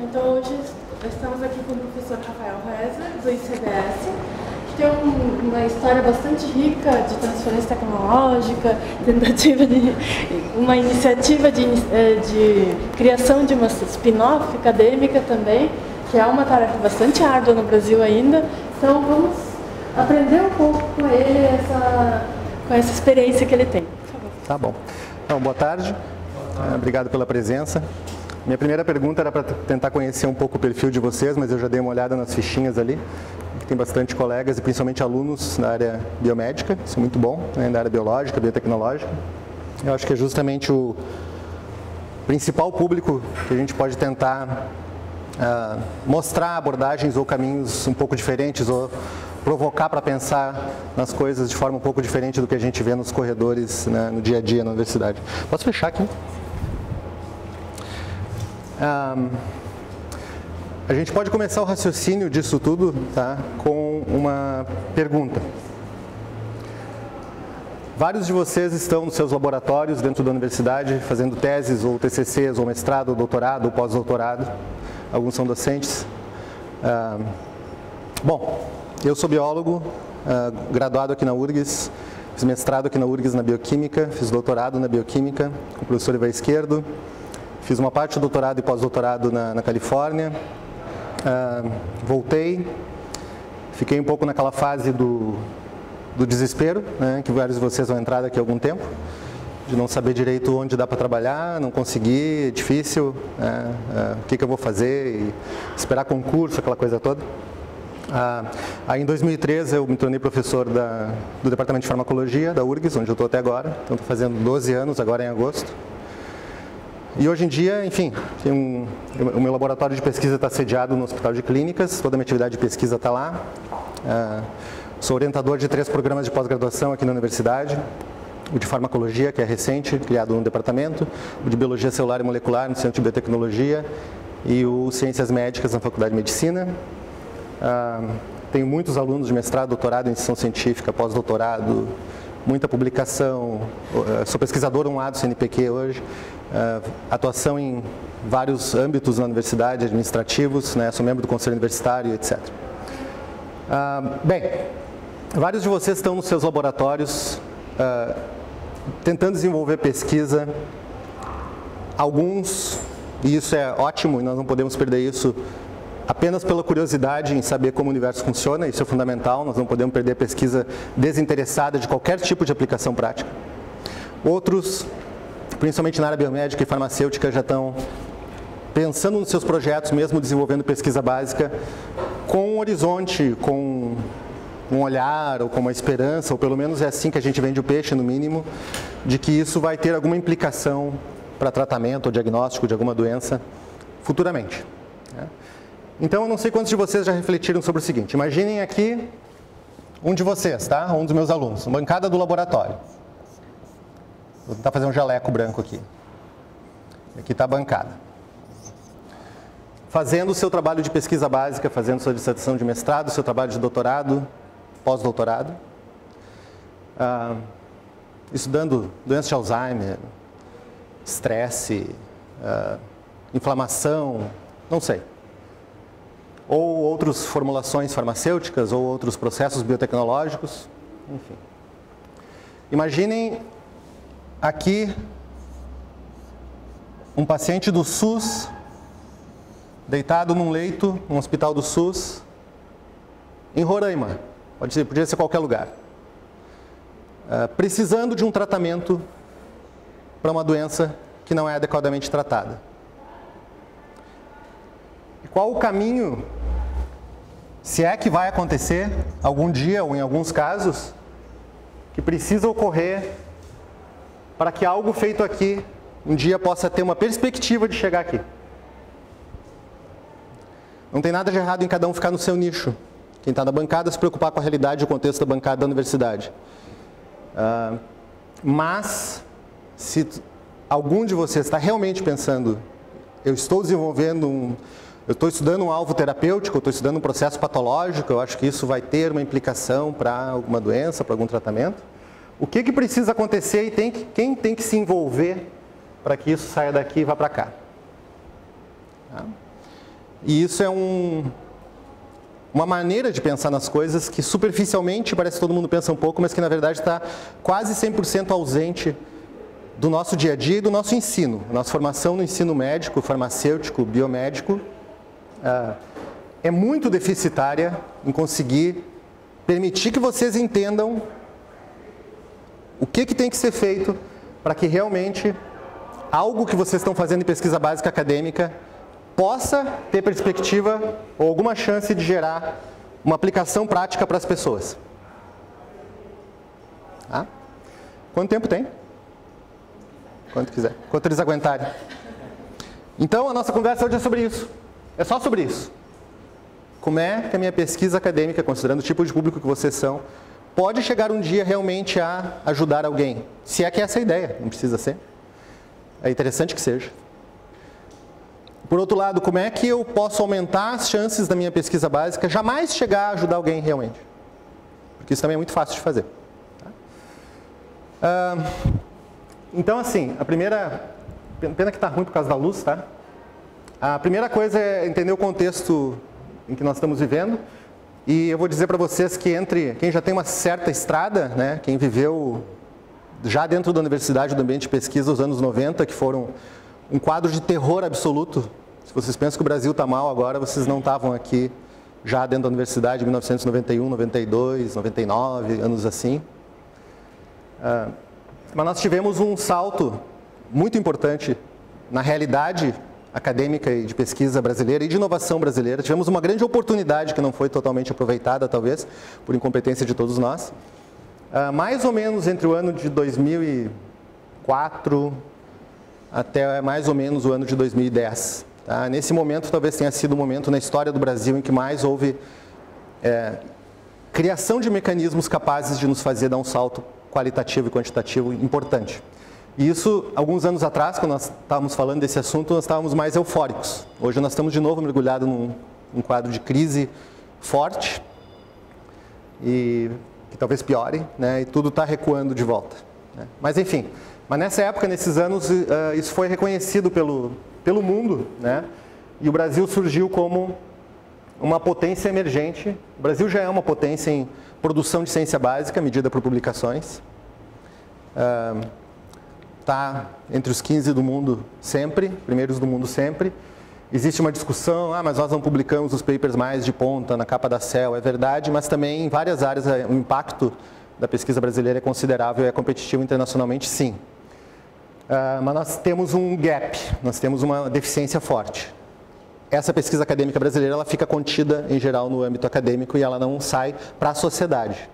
Então hoje estamos aqui com o professor Rafael Reza, do ICBS, que tem uma história bastante rica de transferência tecnológica, uma iniciativa de criação de uma spin-off acadêmica também, que é uma tarefa bastante árdua no Brasil ainda. Então vamos aprender um pouco com ele, com essa experiência que ele tem. Por favor. Tá bom. Então, boa tarde, obrigado pela presença. Minha primeira pergunta era para tentar conhecer um pouco o perfil de vocês, mas eu já dei uma olhada nas fichinhas ali. Tem bastante colegas e principalmente alunos na área biomédica, isso é muito bom, né, na área biológica, biotecnológica. Eu acho que é justamente o principal público que a gente pode tentar mostrar abordagens ou caminhos um pouco diferentes, ou provocar para pensar nas coisas de forma um pouco diferente do que a gente vê nos corredores, né, no dia a dia na universidade. Posso fechar aqui? A gente pode começar o raciocínio disso tudo, tá, com uma pergunta. Vários de vocês estão nos seus laboratórios dentro da universidade fazendo teses ou TCCs, ou mestrado, ou doutorado, ou pós-doutorado. Alguns são docentes. Bom, eu sou biólogo, graduado aqui na URGS, fiz mestrado aqui na URGS na bioquímica, fiz doutorado na bioquímica com o professor Ivan Esquerdo. Fiz uma parte do doutorado e pós-doutorado na Califórnia, voltei, fiquei um pouco naquela fase do desespero, né, que vários de vocês vão entrar daqui a algum tempo, de não saber direito onde dá para trabalhar, não conseguir, é difícil, né, o que eu vou fazer, e esperar concurso, aquela coisa toda. Aí em 2013 eu me tornei professor do Departamento de Farmacologia da URGS, onde eu estou até agora, então estou fazendo 12 anos agora em agosto. E hoje em dia, enfim, o meu laboratório de pesquisa está sediado no Hospital de Clínicas, toda a minha atividade de pesquisa está lá. Sou orientador de 3 programas de pós-graduação aqui na universidade, o de farmacologia, que é recente, criado no departamento, o de biologia celular e molecular no Centro de Biotecnologia e o Ciências Médicas na Faculdade de Medicina. Tenho muitos alunos de mestrado, doutorado em iniciação científica, pós-doutorado, muita publicação, sou pesquisador 1A do CNPq hoje, atuação em vários âmbitos na universidade, administrativos, né, sou membro do conselho universitário, etc. Bem, vários de vocês estão nos seus laboratórios tentando desenvolver pesquisa, alguns, e isso é ótimo e nós não podemos perder isso, apenas pela curiosidade em saber como o universo funciona, isso é fundamental, nós não podemos perder a pesquisa desinteressada de qualquer tipo de aplicação prática. Outros, principalmente na área biomédica e farmacêutica, já estão pensando nos seus projetos, mesmo desenvolvendo pesquisa básica, com um horizonte, com um olhar, ou com uma esperança, ou pelo menos é assim que a gente vende o peixe, no mínimo, de que isso vai ter alguma implicação para tratamento ou diagnóstico de alguma doença futuramente. Então, eu não sei quantos de vocês já refletiram sobre o seguinte. Imaginem aqui um de vocês, tá? Um dos meus alunos, uma bancada do laboratório. Vou tentar fazer um jaleco branco aqui. Aqui está a bancada. Fazendo o seu trabalho de pesquisa básica, fazendo sua dissertação de mestrado, seu trabalho de doutorado, pós-doutorado. Estudando doenças de Alzheimer, estresse, inflamação, não sei. Ou outras formulações farmacêuticas, ou outros processos biotecnológicos, enfim. Imaginem aqui um paciente do SUS, deitado num leito, num hospital do SUS, em Roraima, podia ser qualquer lugar, precisando de um tratamento para uma doença que não é adequadamente tratada. E qual o caminho, se é que vai acontecer algum dia, ou em alguns casos, que precisa ocorrer para que algo feito aqui um dia possa ter uma perspectiva de chegar aqui? Não tem nada de errado em cada um ficar no seu nicho. Quem está na bancada se preocupar com a realidade e o contexto da bancada da universidade. Mas, se algum de vocês está realmente pensando, eu estou desenvolvendo eu estou estudando um alvo terapêutico, eu estou estudando um processo patológico, eu acho que isso vai ter uma implicação para alguma doença, para algum tratamento. O que precisa acontecer e quem tem que se envolver para que isso saia daqui e vá para cá? Tá? E isso é uma maneira de pensar nas coisas que superficialmente parece que todo mundo pensa um pouco, mas que na verdade está quase 100% ausente do nosso dia a dia e do nosso ensino. Nossa formação no ensino médico, farmacêutico, biomédico é muito deficitária em conseguir permitir que vocês entendam o que tem que ser feito para que realmente algo que vocês estão fazendo em pesquisa básica acadêmica possa ter perspectiva ou alguma chance de gerar uma aplicação prática para as pessoas. Tá? Quanto tempo tem? Quanto quiser. Quanto eles aguentarem. Então, a nossa conversa hoje é sobre isso. É só sobre isso. Como é que a minha pesquisa acadêmica, considerando o tipo de público que vocês são, pode chegar um dia realmente a ajudar alguém? Se é que essa é a ideia, não precisa ser. É interessante que seja. Por outro lado, como é que eu posso aumentar as chances da minha pesquisa básica jamais chegar a ajudar alguém realmente? Porque isso também é muito fácil de fazer. Então, assim, a primeira... Pena que está ruim por causa da luz, tá? A primeira coisa é entender o contexto em que nós estamos vivendo. E eu vou dizer para vocês que entre quem já tem uma certa estrada, né, quem viveu já dentro da universidade, do ambiente de pesquisa dos anos 90, que foram um quadro de terror absoluto. Se vocês pensam que o Brasil está mal agora, vocês não estavam aqui já dentro da universidade em 1991, 92, 99, anos assim. Mas nós tivemos um salto muito importante na realidade acadêmica e de pesquisa brasileira e de inovação brasileira. Tivemos uma grande oportunidade que não foi totalmente aproveitada, talvez, por incompetência de todos nós. Mais ou menos entre o ano de 2004 até mais ou menos o ano de 2010. Tá? Nesse momento, talvez tenha sido o momento na história do Brasil em que mais houve criação de mecanismos capazes de nos fazer dar um salto qualitativo e quantitativo importante. E isso, alguns anos atrás, quando nós estávamos falando desse assunto, nós estávamos mais eufóricos. Hoje nós estamos de novo mergulhados num quadro de crise forte e que talvez piore, né? E tudo está recuando de volta. Né? Mas enfim, nessa época, nesses anos, isso foi reconhecido pelo mundo, né? E o Brasil surgiu como uma potência emergente. O Brasil já é uma potência em produção de ciência básica, medida por publicações. Está entre os 15 do mundo sempre, primeiros do mundo sempre. Existe uma discussão, mas nós não publicamos os papers mais de ponta na capa da Cell, é verdade, mas também em várias áreas o impacto da pesquisa brasileira é considerável e é competitivo internacionalmente, sim. Mas nós temos um gap, nós temos uma deficiência forte. Essa pesquisa acadêmica brasileira ela fica contida, em geral, no âmbito acadêmico e ela não sai para a sociedade.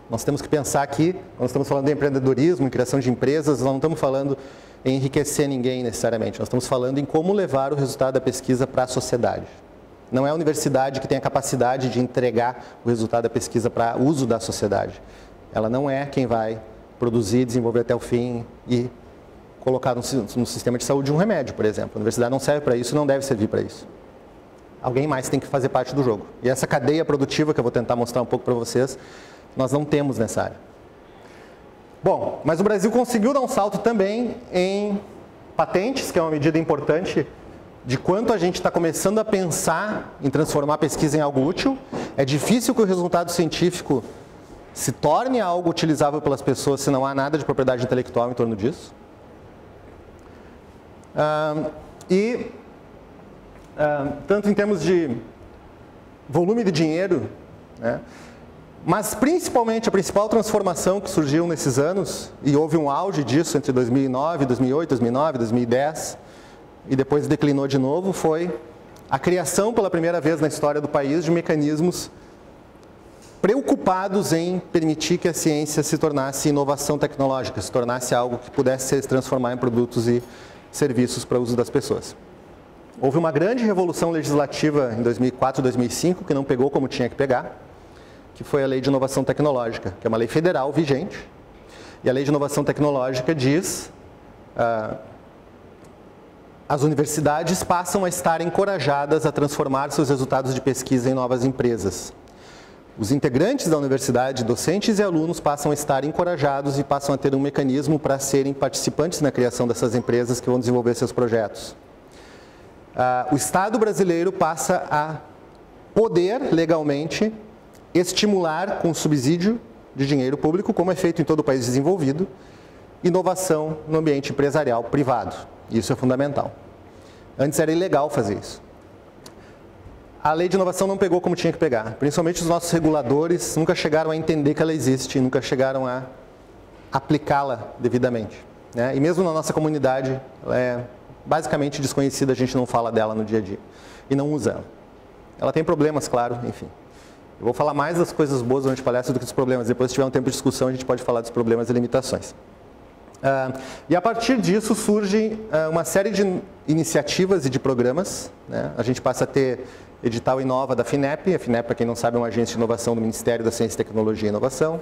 Nós temos que pensar aqui, quando estamos falando de empreendedorismo, em criação de empresas, nós não estamos falando em enriquecer ninguém necessariamente, nós estamos falando em como levar o resultado da pesquisa para a sociedade. Não é a universidade que tem a capacidade de entregar o resultado da pesquisa para uso da sociedade. Ela não é quem vai produzir, desenvolver até o fim e colocar no sistema de saúde um remédio, por exemplo. A universidade não serve para isso, não deve servir para isso. Alguém mais tem que fazer parte do jogo. E essa cadeia produtiva que eu vou tentar mostrar um pouco para vocês, nós não temos nessa área. Bom, mas o Brasil conseguiu dar um salto também em patentes, que é uma medida importante de quanto a gente está começando a pensar em transformar a pesquisa em algo útil. É difícil que o resultado científico se torne algo utilizável pelas pessoas se não há nada de propriedade intelectual em torno disso. Tanto em termos de volume de dinheiro, né? Mas principalmente a principal transformação que surgiu nesses anos, e houve um auge disso entre 2009, 2008, 2009, 2010, e depois declinou de novo, foi a criação pela primeira vez na história do país de mecanismos preocupados em permitir que a ciência se tornasse inovação tecnológica, se tornasse algo que pudesse se transformar em produtos e serviços para o uso das pessoas. Houve uma grande revolução legislativa em 2004, 2005, que não pegou como tinha que pegar, que foi a Lei de Inovação Tecnológica, que é uma lei federal vigente. E a Lei de Inovação Tecnológica diz as universidades passam a estar encorajadas a transformar seus resultados de pesquisa em novas empresas. Os integrantes da universidade, docentes e alunos, passam a estar encorajados e passam a ter um mecanismo para serem participantes na criação dessas empresas que vão desenvolver seus projetos. o Estado brasileiro passa a poder legalmente estimular com subsídio de dinheiro público, como é feito em todo o país desenvolvido, inovação no ambiente empresarial privado. Isso é fundamental. Antes era ilegal fazer isso. A lei de inovação não pegou como tinha que pegar. Principalmente os nossos reguladores nunca chegaram a entender que ela existe, nunca chegaram a aplicá-la devidamente, né? E mesmo na nossa comunidade, ela é basicamente desconhecida, a gente não fala dela no dia a dia e não usa ela. Ela tem problemas, claro, enfim. Eu vou falar mais das coisas boas durante a palestra do que dos problemas. Depois, se tiver um tempo de discussão, a gente pode falar dos problemas e limitações. E a partir disso surge uma série de iniciativas e de programas, né? A gente passa a ter edital Inova da FINEP. A FINEP, para quem não sabe, é uma agência de inovação do Ministério da Ciência, Tecnologia e Inovação.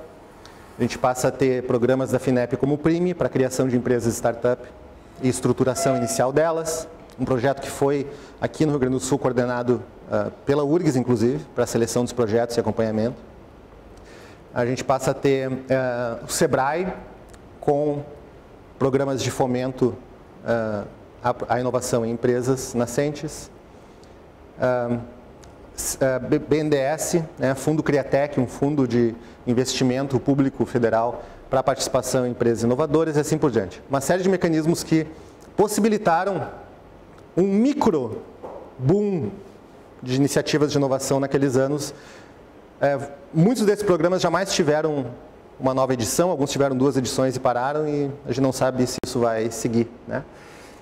A gente passa a ter programas da FINEP como o PRIME, para a criação de empresas startup e estruturação inicial delas. Um projeto que foi, aqui no Rio Grande do Sul, coordenado pela URGS, inclusive, para a seleção dos projetos e acompanhamento. A gente passa a ter o SEBRAE, com programas de fomento à inovação em empresas nascentes. BNDES, né, Fundo Criatec, um fundo de investimento público federal para participação em empresas inovadoras e assim por diante. Uma série de mecanismos que possibilitaram um micro boom de iniciativas de inovação naqueles anos. Muitos desses programas jamais tiveram uma nova edição, alguns tiveram 2 edições e pararam, e a gente não sabe se isso vai seguir, né?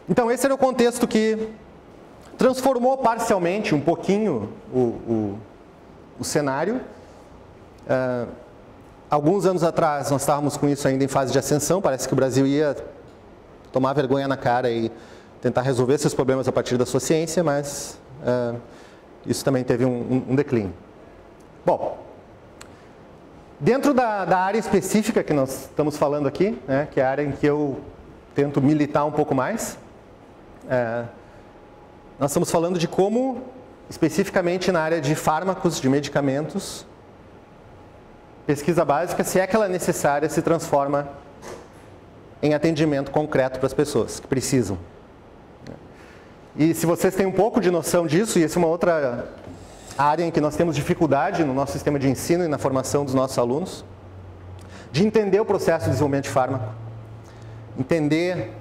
Então esse era o contexto que transformou parcialmente um pouquinho o cenário. Alguns anos atrás nós estávamos com isso ainda em fase de ascensão, parece que o Brasil ia tomar vergonha na cara e tentar resolver seus problemas a partir da sua ciência, mas isso também teve um declínio. Bom, dentro da área específica que nós estamos falando aqui, né, que é a área em que eu tento militar um pouco mais, nós estamos falando de como, especificamente na área de fármacos, de medicamentos, pesquisa básica, se é que ela é necessária, se transforma em atendimento concreto para as pessoas que precisam. E se vocês têm um pouco de noção disso, e essa é uma outra área em que nós temos dificuldade no nosso sistema de ensino e na formação dos nossos alunos, de entender o processo de desenvolvimento de fármaco, entender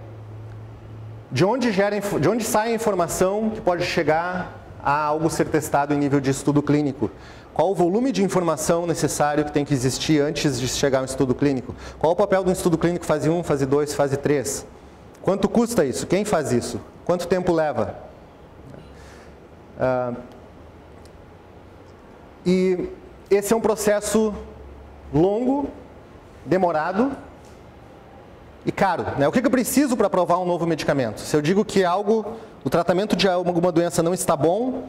de onde sai a informação que pode chegar a algo ser testado em nível de estudo clínico. Qual o volume de informação necessário que tem que existir antes de chegar a um estudo clínico? Qual o papel de um estudo clínico fase 1, fase 2, fase 3? Quanto custa isso? Quem faz isso? Quanto tempo leva? E esse é um processo longo, demorado e caro, né? O que eu preciso para aprovar um novo medicamento? Se eu digo que o tratamento de alguma doença não está bom,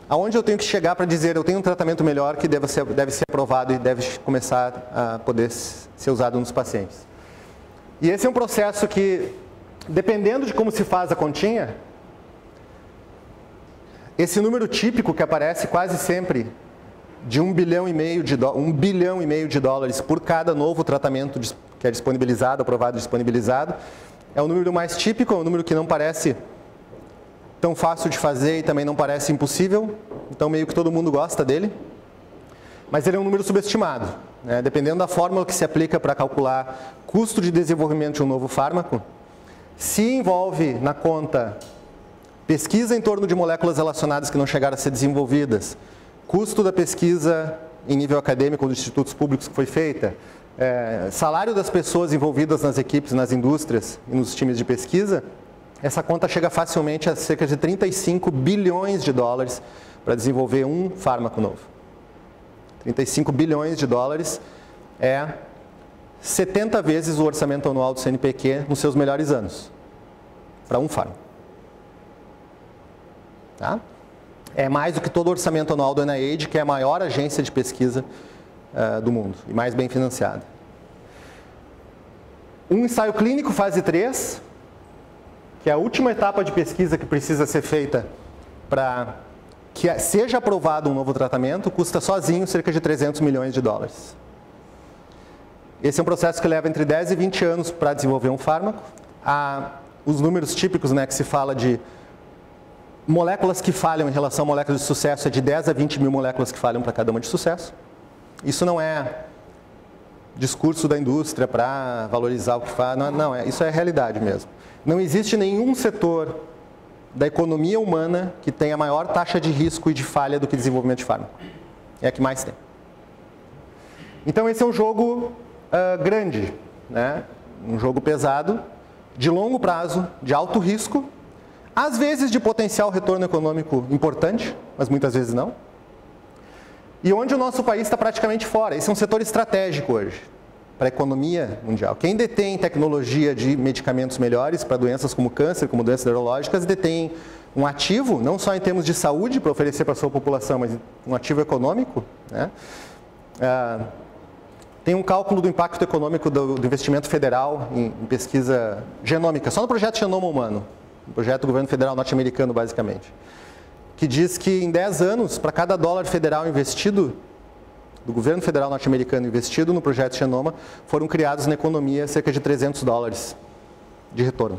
aonde eu tenho que chegar para dizer eu tenho um tratamento melhor que deve ser aprovado e deve começar a poder ser usado nos pacientes? E esse é um processo que, dependendo de como se faz a continha, esse número típico que aparece quase sempre de $1,5 bilhão de dólares por cada novo tratamento que é disponibilizado, aprovado e disponibilizado, é o número mais típico, é um número que não parece tão fácil de fazer e também não parece impossível, então meio que todo mundo gosta dele, mas ele é um número subestimado, né? Dependendo da fórmula que se aplica para calcular custo de desenvolvimento de um novo fármaco, se envolve na conta pesquisa em torno de moléculas relacionadas que não chegaram a ser desenvolvidas, custo da pesquisa em nível acadêmico dos institutos públicos que foi feita, salário das pessoas envolvidas nas equipes, nas indústrias e nos times de pesquisa, essa conta chega facilmente a cerca de 35 bilhões de dólares para desenvolver um fármaco novo. 35 bilhões de dólares é 70 vezes o orçamento anual do CNPq nos seus melhores anos, para um fármaco. Tá? É mais do que todo o orçamento anual do NIH, que é a maior agência de pesquisa do mundo e mais bem financiada. Um ensaio clínico fase 3, que é a última etapa de pesquisa que precisa ser feita para que seja aprovado um novo tratamento, custa sozinho cerca de 300 milhões de dólares. Esse é um processo que leva entre 10 e 20 anos para desenvolver um fármaco. Os números típicos, né, que se fala de moléculas que falham em relação a moléculas de sucesso é de 10 a 20 mil moléculas que falham para cada uma de sucesso. Isso não é discurso da indústria para valorizar o que faz, não, isso é realidade mesmo. Não existe nenhum setor da economia humana que tenha maior taxa de risco e de falha do que desenvolvimento de fármaco. É a que mais tem. Então esse é um jogo grande, né? Um jogo pesado, de longo prazo, de alto risco, às vezes de potencial retorno econômico importante, mas muitas vezes não. E onde o nosso país está praticamente fora. Esse é um setor estratégico hoje, para a economia mundial. Quem detém tecnologia de medicamentos melhores para doenças como câncer, como doenças neurológicas, detém um ativo, não só em termos de saúde para oferecer para a sua população, mas um ativo econômico, né? Tem um cálculo do impacto econômico do investimento federal em pesquisa genômica, só no projeto Genoma Humano, um projeto do governo federal norte-americano, basicamente, que diz que em 10 anos, para cada dólar federal investido, do governo federal norte-americano investido no projeto Genoma, foram criados na economia cerca de 300 dólares de retorno.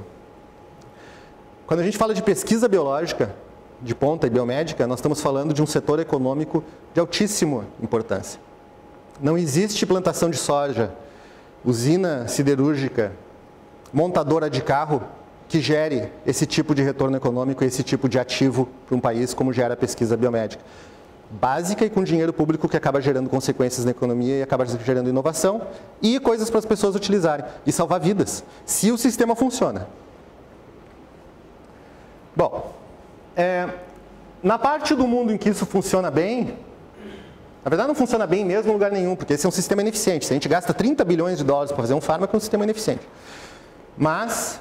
Quando a gente fala de pesquisa biológica, de ponta e biomédica, nós estamos falando de um setor econômico de altíssima importância. Não existe plantação de soja, usina siderúrgica, montadora de carro que gere esse tipo de retorno econômico e esse tipo de ativo para um país como gera a pesquisa biomédica. Básica e com dinheiro público que acaba gerando consequências na economia e acaba gerando inovação e coisas para as pessoas utilizarem e salvar vidas, se o sistema funciona. Bom, na parte do mundo em que isso funciona bem, na verdade não funciona bem mesmo em lugar nenhum, porque esse é um sistema ineficiente. Se a gente gasta 30 bilhões de dólares para fazer um fármaco, é um sistema ineficiente. Mas,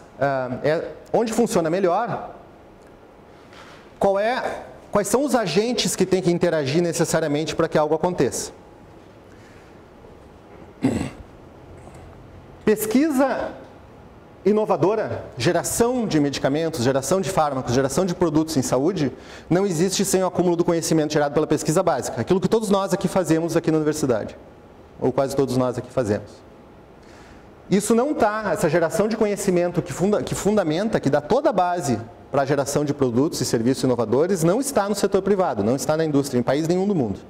onde funciona melhor, quais são os agentes que têm que interagir necessariamente para que algo aconteça? Pesquisa inovadora, geração de medicamentos, geração de fármacos, geração de produtos em saúde, não existe sem o acúmulo do conhecimento gerado pela pesquisa básica. Aquilo que todos nós aqui fazemos aqui na universidade, ou quase todos nós aqui fazemos. Isso não está, essa geração de conhecimento que fundamenta, que dá toda a base para a geração de produtos e serviços inovadores, não está no setor privado, não está na indústria, em país nenhum do mundo.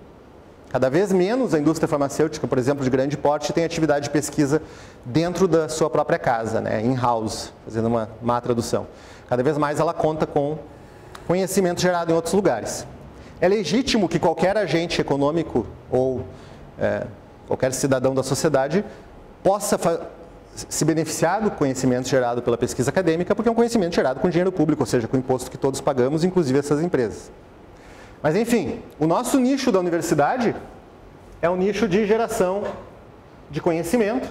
Cada vez menos a indústria farmacêutica, por exemplo, de grande porte, tem atividade de pesquisa dentro da sua própria casa, né, in-house, fazendo uma má tradução. Cada vez mais ela conta com conhecimento gerado em outros lugares. É legítimo que qualquer agente econômico ou qualquer cidadão da sociedade possa se beneficiar do conhecimento gerado pela pesquisa acadêmica, porque é um conhecimento gerado com dinheiro público, ou seja, com o imposto que todos pagamos, inclusive essas empresas. Mas enfim, o nosso nicho da universidade é um nicho de geração de conhecimento.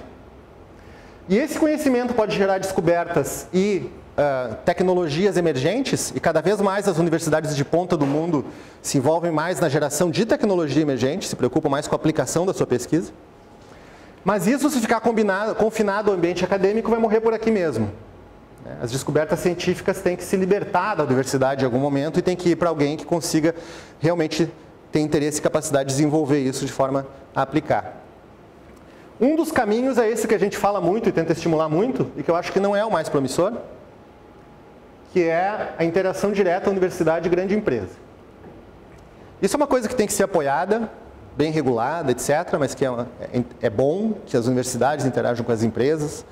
E esse conhecimento pode gerar descobertas e tecnologias emergentes, e cada vez mais as universidades de ponta do mundo se envolvem mais na geração de tecnologia emergente, se preocupam mais com a aplicação da sua pesquisa. Mas isso, se ficar confinado ao ambiente acadêmico, vai morrer por aqui mesmo. As descobertas científicas têm que se libertar da universidade em algum momento e tem que ir para alguém que consiga realmente ter interesse e capacidade de desenvolver isso de forma a aplicar. Um dos caminhos é esse que a gente fala muito e tenta estimular muito, e que eu acho que não é o mais promissor, que é a interação direta universidade e grande empresa. Isso é uma coisa que tem que ser apoiada, bem regulada, etc., mas que é bom que as universidades interajam com as empresas.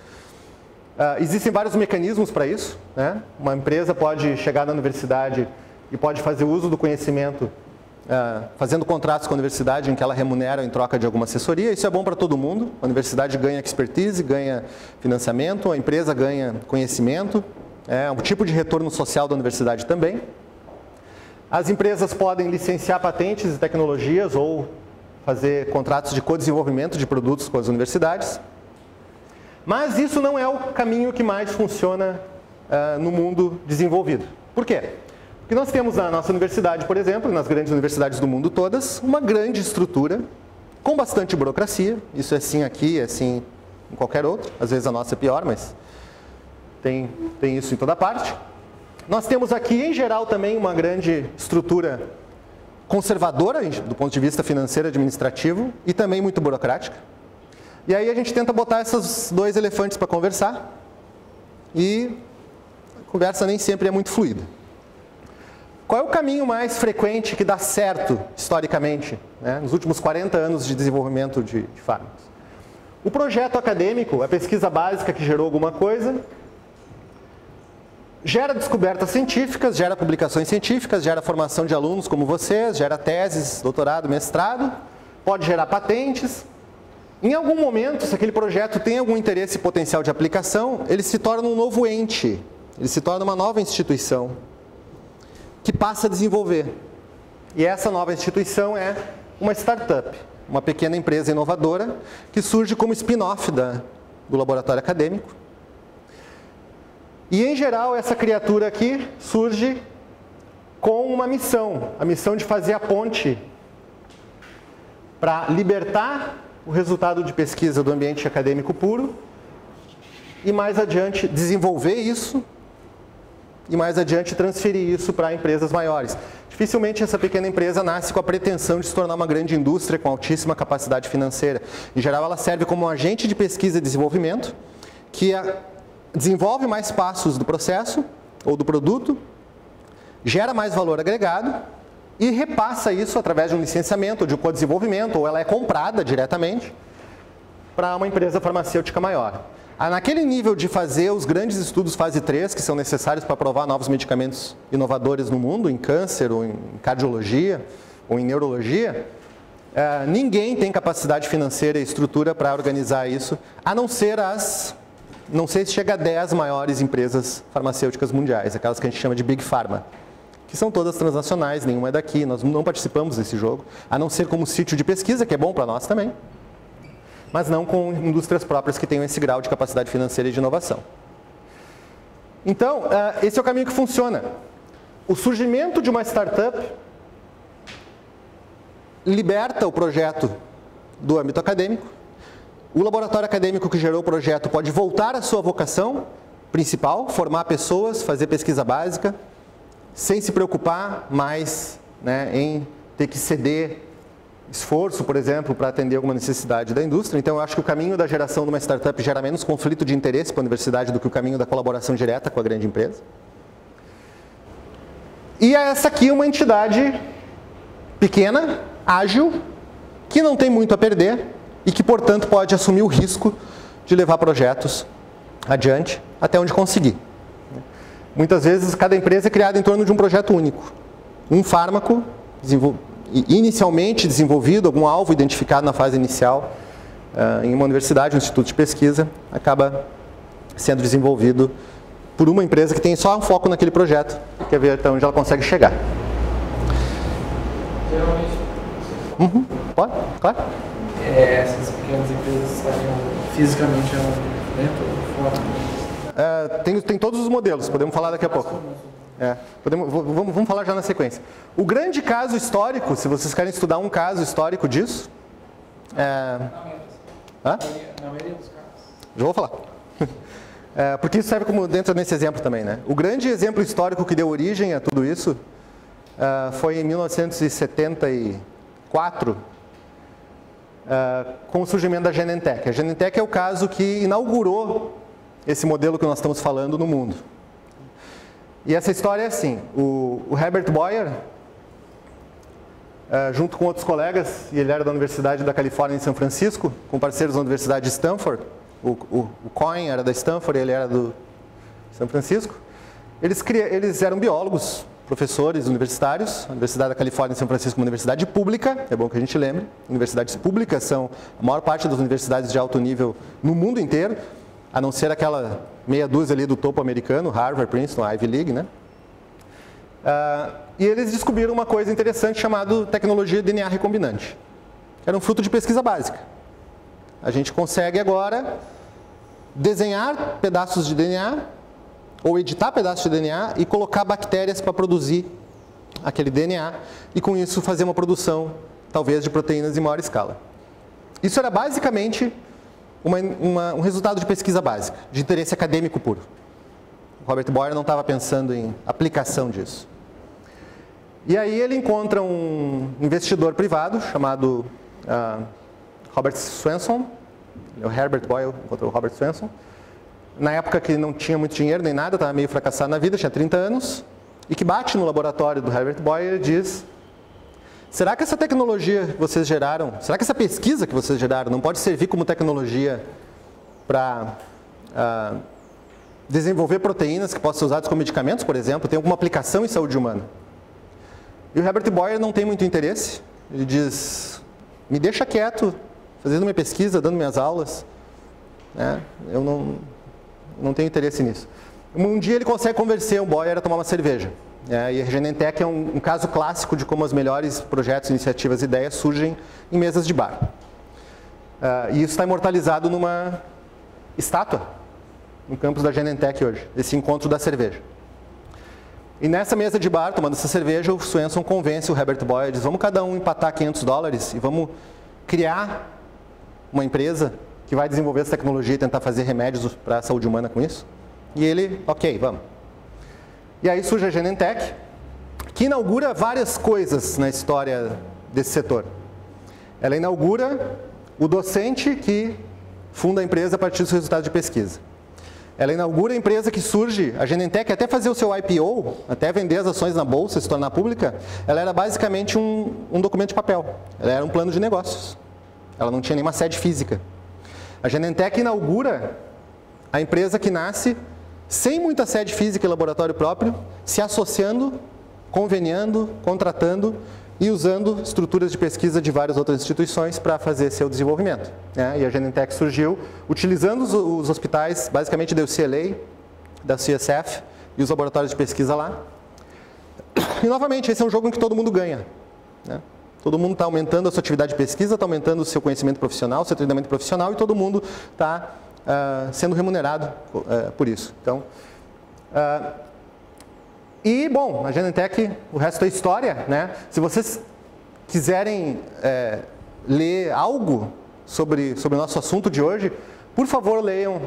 Existem vários mecanismos para isso, né? Uma empresa pode chegar na universidade e pode fazer uso do conhecimento, fazendo contratos com a universidade em que ela remunera em troca de alguma assessoria. Isso é bom para todo mundo. A universidade ganha expertise, ganha financiamento, a empresa ganha conhecimento. É um tipo de retorno social da universidade também. As empresas podem licenciar patentes e tecnologias ou fazer contratos de co-desenvolvimento de produtos com as universidades. Mas isso não é o caminho que mais funciona no mundo desenvolvido. Por quê? Porque nós temos na nossa universidade, por exemplo, nas grandes universidades do mundo todas, uma grande estrutura com bastante burocracia. Isso é assim aqui, é assim em qualquer outro. Às vezes a nossa é pior, mas tem isso em toda parte. Nós temos aqui, em geral, também uma grande estrutura conservadora, do ponto de vista financeiro e administrativo, e também muito burocrática. E aí a gente tenta botar esses dois elefantes para conversar, e a conversa nem sempre é muito fluida. Qual é o caminho mais frequente que dá certo, historicamente, né, nos últimos 40 anos de desenvolvimento de fármacos? O projeto acadêmico, a pesquisa básica que gerou alguma coisa, gera descobertas científicas, gera publicações científicas, gera formação de alunos como vocês, gera teses, doutorado, mestrado, pode gerar patentes. Em algum momento, se aquele projeto tem algum interesse e potencial de aplicação, ele se torna um novo ente, ele se torna uma nova instituição que passa a desenvolver. E essa nova instituição é uma startup, uma pequena empresa inovadora que surge como spin-off do laboratório acadêmico. E, em geral, essa criatura aqui surge com uma missão, a missão de fazer a ponte para libertar o resultado de pesquisa do ambiente acadêmico puro e, mais adiante, desenvolver isso e, mais adiante, transferir isso para empresas maiores. Dificilmente essa pequena empresa nasce com a pretensão de se tornar uma grande indústria com altíssima capacidade financeira. Em geral, ela serve como um agente de pesquisa e desenvolvimento que desenvolve mais passos do processo ou do produto, gera mais valor agregado e repassa isso através de um licenciamento, ou de um co-desenvolvimento, ou ela é comprada diretamente para uma empresa farmacêutica maior. Naquele nível de fazer os grandes estudos fase 3, que são necessários para provar novos medicamentos inovadores no mundo, em câncer, ou em cardiologia, ou em neurologia, ninguém tem capacidade financeira e estrutura para organizar isso, a não ser não sei se chega a 10 maiores empresas farmacêuticas mundiais, aquelas que a gente chama de Big Pharma, que são todas transnacionais, nenhuma é daqui, nós não participamos desse jogo, a não ser como sítio de pesquisa, que é bom para nós também, mas não com indústrias próprias que tenham esse grau de capacidade financeira e de inovação. Então, esse é o caminho que funciona. O surgimento de uma startup liberta o projeto do âmbito acadêmico. O laboratório acadêmico que gerou o projeto pode voltar à sua vocação principal, formar pessoas, fazer pesquisa básica, sem se preocupar mais, né, em ter que ceder esforço, por exemplo, para atender alguma necessidade da indústria. Então, eu acho que o caminho da geração de uma startup gera menos conflito de interesse para a universidade do que o caminho da colaboração direta com a grande empresa. E essa aqui é uma entidade pequena, ágil, que não tem muito a perder e que, portanto, pode assumir o risco de levar projetos adiante até onde conseguir. Muitas vezes, cada empresa é criada em torno de um projeto único. Um fármaco inicialmente desenvolvido, algum alvo identificado na fase inicial, em uma universidade, um instituto de pesquisa, acaba sendo desenvolvido por uma empresa que tem só um foco naquele projeto, quer ver até onde ela consegue chegar. Geralmente, pode? Claro. Essas pequenas empresas estariam fisicamente dentro ou fora? Tem todos os modelos, podemos falar daqui a pouco. Vamos falar já na sequência. O grande caso histórico, se vocês querem estudar um caso histórico disso... Na maioria dos casos. Já vou falar. Porque isso serve como dentro nesse exemplo também, né? O grande exemplo histórico que deu origem a tudo isso foi em 1974, com o surgimento da Genentech. A Genentech é o caso que inaugurou esse modelo que nós estamos falando no mundo. E essa história é assim, o Herbert Boyer, junto com outros colegas, e ele era da Universidade da Califórnia em São Francisco, com parceiros da Universidade de Stanford, o Cohen era da Stanford e ele era do São Francisco, eles eram biólogos, professores universitários. A Universidade da Califórnia em São Francisco é uma universidade pública, é bom que a gente lembre. Universidades públicas são a maior parte das universidades de alto nível no mundo inteiro, a não ser aquela meia dúzia ali do topo americano, Harvard, Princeton, Ivy League, né? E eles descobriram uma coisa interessante chamada tecnologia DNA recombinante, que era um fruto de pesquisa básica. A gente consegue agora desenhar pedaços de DNA, ou editar pedaços de DNA e colocar bactérias para produzir aquele DNA e com isso fazer uma produção, talvez, de proteínas em maior escala. Isso era basicamente um resultado de pesquisa básica, de interesse acadêmico puro. O Robert Boyer não estava pensando em aplicação disso. E aí ele encontra um investidor privado chamado Robert Swenson. O Herbert Boyer encontrou o Robert Swenson. Na época que não tinha muito dinheiro nem nada, estava meio fracassado na vida, tinha 30 anos. e que bate no laboratório do Herbert Boyer e diz: será que essa tecnologia que vocês geraram, será que essa pesquisa que vocês geraram não pode servir como tecnologia para desenvolver proteínas que possam ser usadas como medicamentos, por exemplo? Tem alguma aplicação em saúde humana? E o Herbert Boyer não tem muito interesse. Ele diz: me deixa quieto, fazendo minha pesquisa, dando minhas aulas. Eu não tenho interesse nisso. Um dia ele consegue convencer o Boyer a tomar uma cerveja. E a Genentech é um caso clássico de como os melhores projetos, iniciativas e ideias surgem em mesas de bar. E isso está imortalizado numa estátua no campus da Genentech hoje, esse encontro da cerveja. E nessa mesa de bar, tomando essa cerveja, o Swenson convence o Herbert Boyer, diz: vamos cada um empatar $500 e vamos criar uma empresa que vai desenvolver essa tecnologia e tentar fazer remédios para a saúde humana com isso. E ele, ok, vamos. E aí surge a Genentech, que inaugura várias coisas na história desse setor. Ela inaugura o docente que funda a empresa a partir dos resultados de pesquisa. Ela inaugura a empresa que surge, a Genentech, até fazer o seu IPO, até vender as ações na bolsa, se tornar pública, ela era basicamente um documento de papel. Ela era um plano de negócios. Ela não tinha nenhuma sede física. A Genentech inaugura a empresa que nasce sem muita sede física e laboratório próprio, se associando, conveniando, contratando e usando estruturas de pesquisa de várias outras instituições para fazer seu desenvolvimento. E a Genentech surgiu utilizando os hospitais, basicamente da UCLA, da CSF e os laboratórios de pesquisa lá. E novamente, esse é um jogo em que todo mundo ganha. Todo mundo está aumentando a sua atividade de pesquisa, está aumentando o seu conhecimento profissional, o seu treinamento profissional, e todo mundo está sendo remunerado por isso. Então, bom, a Genentech, o resto é história, né? Se vocês quiserem ler algo sobre o nosso assunto de hoje, por favor, leiam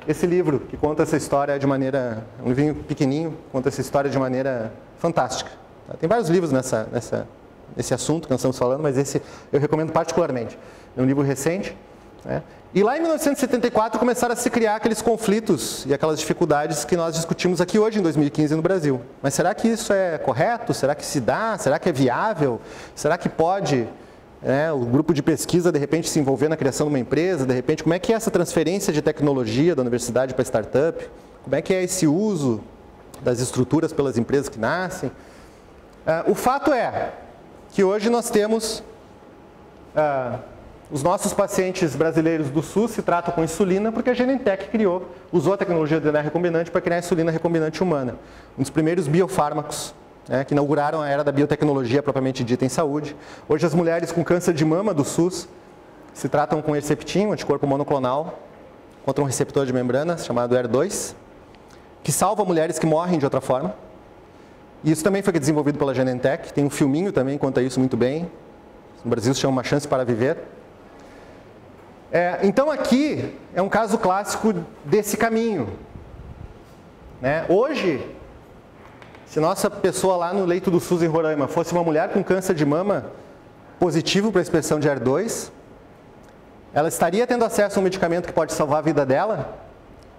esse livro que conta essa história de maneira, um livrinho pequenininho, conta essa história de maneira fantástica. Tem vários livros nesse assunto que nós estamos falando, mas esse eu recomendo particularmente. É um livro recente. E lá em 1974 começaram a se criar aqueles conflitos e aquelas dificuldades que nós discutimos aqui hoje em 2015 no Brasil. Mas será que isso é correto? Será que se dá? Será que é viável? Será que pode o grupo de pesquisa de repente se envolver na criação de uma empresa? De repente, como é que é essa transferência de tecnologia da universidade para a startup? Como é que é esse uso das estruturas pelas empresas que nascem? O fato é que hoje nós temos os nossos pacientes brasileiros do SUS se tratam com insulina porque a Genentech usou a tecnologia do DNA recombinante para criar a insulina recombinante humana. Um dos primeiros biofármacos que inauguraram a era da biotecnologia propriamente dita em saúde. Hoje as mulheres com câncer de mama do SUS se tratam com Herceptin, um anticorpo monoclonal, contra um receptor de membrana chamado HER2, que salva mulheres que morrem de outra forma. E isso também foi desenvolvido pela Genentech. Tem um filminho também que conta isso muito bem. No Brasil se chama Uma Chance para Viver. Então aqui é um caso clássico desse caminho. Hoje, se nossa pessoa lá no leito do SUS em Roraima fosse uma mulher com câncer de mama positivo para a expressão de HER2, ela estaria tendo acesso a um medicamento que pode salvar a vida dela,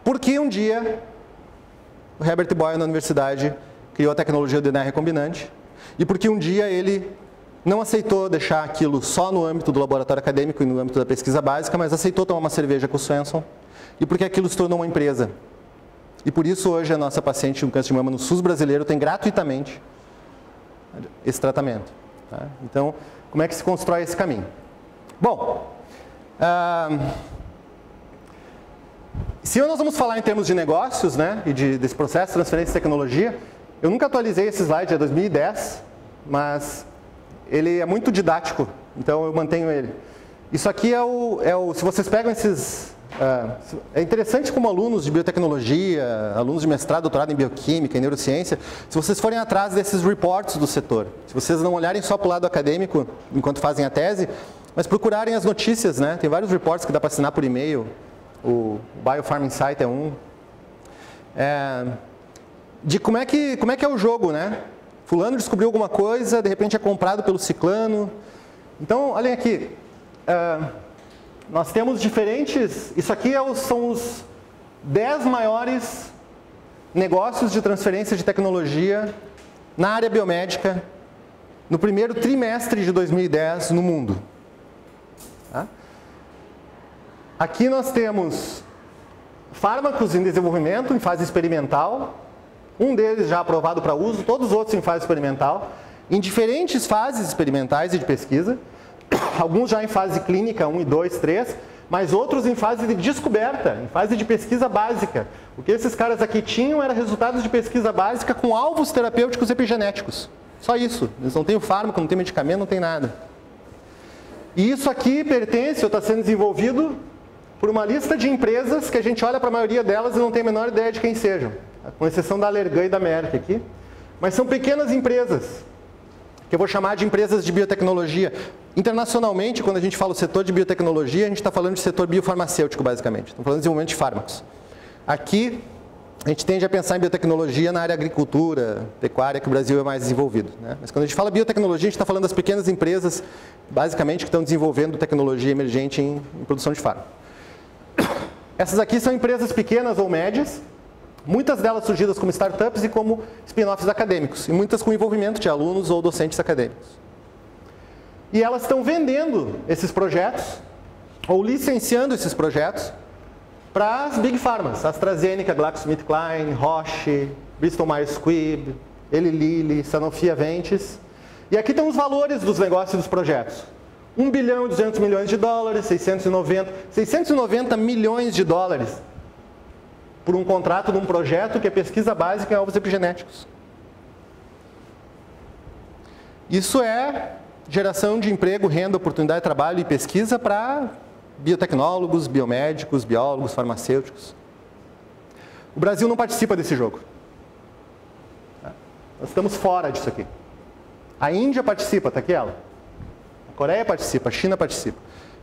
porque um dia o Herbert Boyer na universidade criou a tecnologia do DNA recombinante, e porque um dia ele não aceitou deixar aquilo só no âmbito do laboratório acadêmico e no âmbito da pesquisa básica, mas aceitou tomar uma cerveja com o Swenson, e porque aquilo se tornou uma empresa. E por isso hoje a nossa paciente com câncer de mama no SUS brasileiro tem gratuitamente esse tratamento. Então, como é que se constrói esse caminho? Bom, se nós vamos falar em termos de negócios, e desse processo de transferência de tecnologia, eu nunca atualizei esse slide, é 2010, mas ele é muito didático, então eu mantenho ele. Isso aqui se vocês pegam esses... é interessante como alunos de biotecnologia, alunos de mestrado, doutorado em bioquímica, em neurociência, se vocês forem atrás desses reports do setor, se vocês não olharem só para o lado acadêmico enquanto fazem a tese, mas procurarem as notícias, tem vários reports que dá para assinar por e-mail, o Biopharm Insight é um, de como é que é o jogo, Fulano descobriu alguma coisa, de repente é comprado pelo ciclano. Então, olhem aqui, nós temos diferentes, isso aqui são os 10 maiores negócios de transferência de tecnologia na área biomédica no primeiro trimestre de 2010 no mundo. Tá? Aqui nós temos fármacos em desenvolvimento, em fase experimental, um deles já aprovado para uso, todos os outros em fase experimental, em diferentes fases experimentais e de pesquisa, alguns já em fase clínica 1 e 2, 3, mas outros em fase de descoberta, em fase de pesquisa básica. O que esses caras aqui tinham era resultados de pesquisa básica com alvos terapêuticos epigenéticos. Só isso. Eles não têm o fármaco, não têm medicamento, não tem nada. E isso aqui pertence ou está sendo desenvolvido por uma lista de empresas que a gente olha para a maioria delas e não tem a menor ideia de quem sejam. Com exceção da Allergan e da Merck aqui. Mas são pequenas empresas, que eu vou chamar de empresas de biotecnologia. Internacionalmente, quando a gente fala o setor de biotecnologia, a gente está falando de setor biofarmacêutico, basicamente. Estamos falando de desenvolvimento de fármacos. Aqui, a gente tende a pensar em biotecnologia na área agricultura, pecuária, que o Brasil é mais desenvolvido. Né? Mas quando a gente fala biotecnologia, a gente está falando das pequenas empresas, basicamente, que estão desenvolvendo tecnologia emergente em produção de fármaco. Essas aqui são empresas pequenas ou médias, muitas delas surgidas como startups e como spin-offs acadêmicos, e muitas com envolvimento de alunos ou docentes acadêmicos. E elas estão vendendo esses projetos, ou licenciando esses projetos, para as Big Pharmas, AstraZeneca, GlaxoSmithKline, Roche, Bristol Myers Squibb, Eli Lilly, Sanofi Aventis. E aqui estão os valores dos negócios dos projetos. 1 bilhão e 200 milhões de dólares, 690 milhões de dólares por um contrato de um projeto que é pesquisa básica em alvos epigenéticos. Isso é geração de emprego, renda, oportunidade de trabalho e pesquisa para biotecnólogos, biomédicos, biólogos, farmacêuticos. O Brasil não participa desse jogo. Nós estamos fora disso aqui. A Índia participa, está aqui ela. A Coreia participa, a China participa.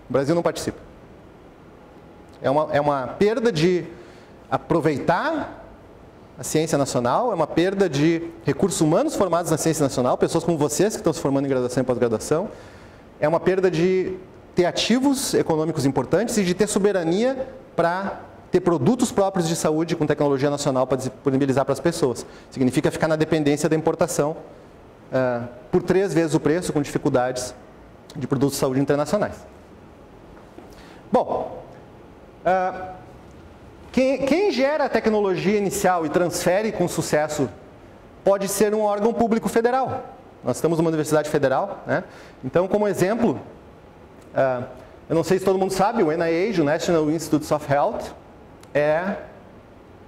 O Brasil não participa. É uma perda de aproveitar a ciência nacional, é uma perda de recursos humanos formados na ciência nacional, pessoas como vocês que estão se formando em graduação e pós-graduação. É uma perda de ter ativos econômicos importantes e de ter soberania para ter produtos próprios de saúde com tecnologia nacional para disponibilizar para as pessoas. Significa ficar na dependência da importação por 3 vezes o preço, com dificuldades de produtos de saúde internacionais. Bom, quem gera a tecnologia inicial e transfere com sucesso pode ser um órgão público federal. Nós temos uma universidade federal, né? Então, como exemplo, eu não sei se todo mundo sabe, o NIH, o National Institutes of Health, é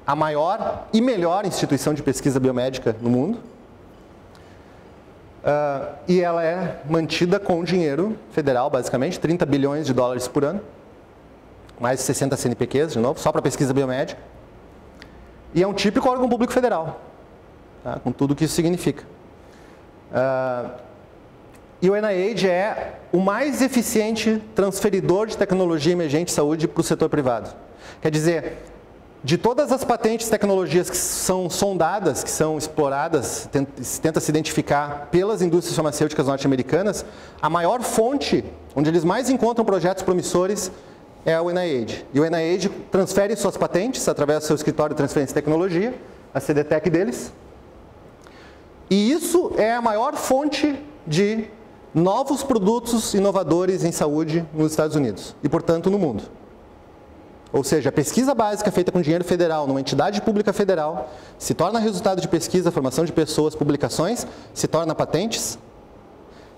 a maior e melhor instituição de pesquisa biomédica no mundo. E ela é mantida com dinheiro federal, basicamente, 30 bilhões de dólares por ano. Mais de 60 CNPqs, de novo, só para pesquisa biomédica. E é um típico órgão público federal, tá? Com tudo o que isso significa. E o NIH é o mais eficiente transferidor de tecnologia emergente de saúde para o setor privado. Quer dizer, de todas as patentes e tecnologias que são sondadas, que são exploradas, tenta se identificar pelas indústrias farmacêuticas norte-americanas, a maior fonte, onde eles mais encontram projetos promissores, é o NIH. E o NIH transfere suas patentes através do seu escritório de transferência de tecnologia, a CDTEC deles. E isso é a maior fonte de novos produtos inovadores em saúde nos Estados Unidos e, portanto, no mundo. Ou seja, a pesquisa básica feita com dinheiro federal numa entidade pública federal se torna resultado de pesquisa, formação de pessoas, publicações, se torna patentes,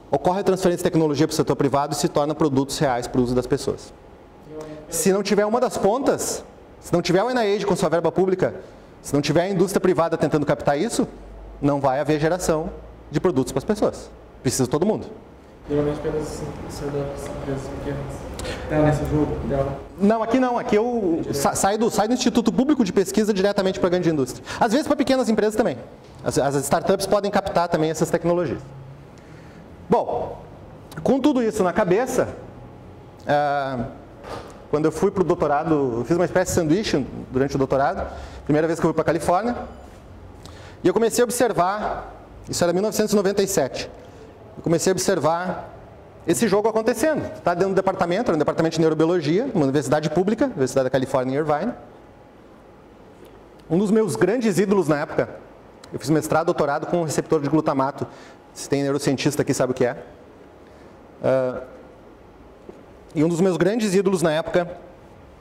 ocorre a transferência de tecnologia para o setor privado e se torna produtos reais para o uso das pessoas. Se não tiver uma das pontas, se não tiver o NIH com sua verba pública, se não tiver a indústria privada tentando captar isso, não vai haver geração de produtos para as pessoas. Precisa todo mundo. Geralmente pelas empresas pequenas. Está nesse jogo dela? Não, aqui não. Aqui eu saio do Instituto Público de Pesquisa diretamente para a grande indústria. Às vezes para pequenas empresas também. As startups podem captar também essas tecnologias. Bom, com tudo isso na cabeça, quando eu fui para o doutorado, eu fiz uma espécie de sanduíche durante o doutorado, primeira vez que eu fui para a Califórnia, e eu comecei a observar, isso era 1997, eu comecei a observar esse jogo acontecendo. Está dentro do departamento, era um departamento de neurobiologia, uma universidade pública, Universidade da Califórnia em Irvine. Um dos meus grandes ídolos na época, eu fiz mestrado, doutorado com receptor de glutamato. Se tem neurocientista aqui, sabe o que é. E um dos meus grandes ídolos na época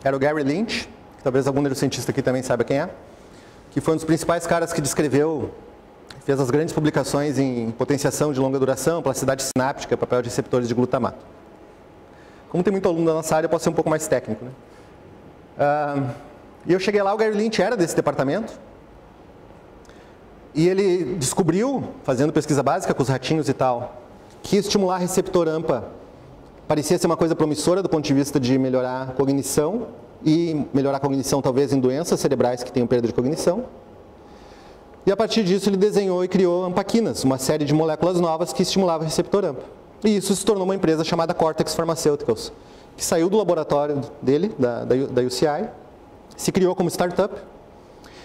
era o Gary Lynch, que talvez algum neurocientista aqui também saiba quem é, que foi um dos principais caras que descreveu, fez as grandes publicações em potenciação de longa duração, plasticidade sináptica, papel de receptores de glutamato. Como tem muito aluno da nossa área, eu posso ser um pouco mais técnico, né? E eu cheguei lá, o Gary Lynch era desse departamento, e ele descobriu, fazendo pesquisa básica com os ratinhos e tal, que estimular receptor AMPA parecia ser uma coisa promissora do ponto de vista de melhorar a cognição, e melhorar a cognição talvez em doenças cerebrais que tenham perda de cognição. E a partir disso ele desenhou e criou ampaquinas, uma série de moléculas novas que estimulavam o receptor AMPA. E isso se tornou uma empresa chamada Cortex Pharmaceuticals, que saiu do laboratório dele, da UCI, se criou como startup.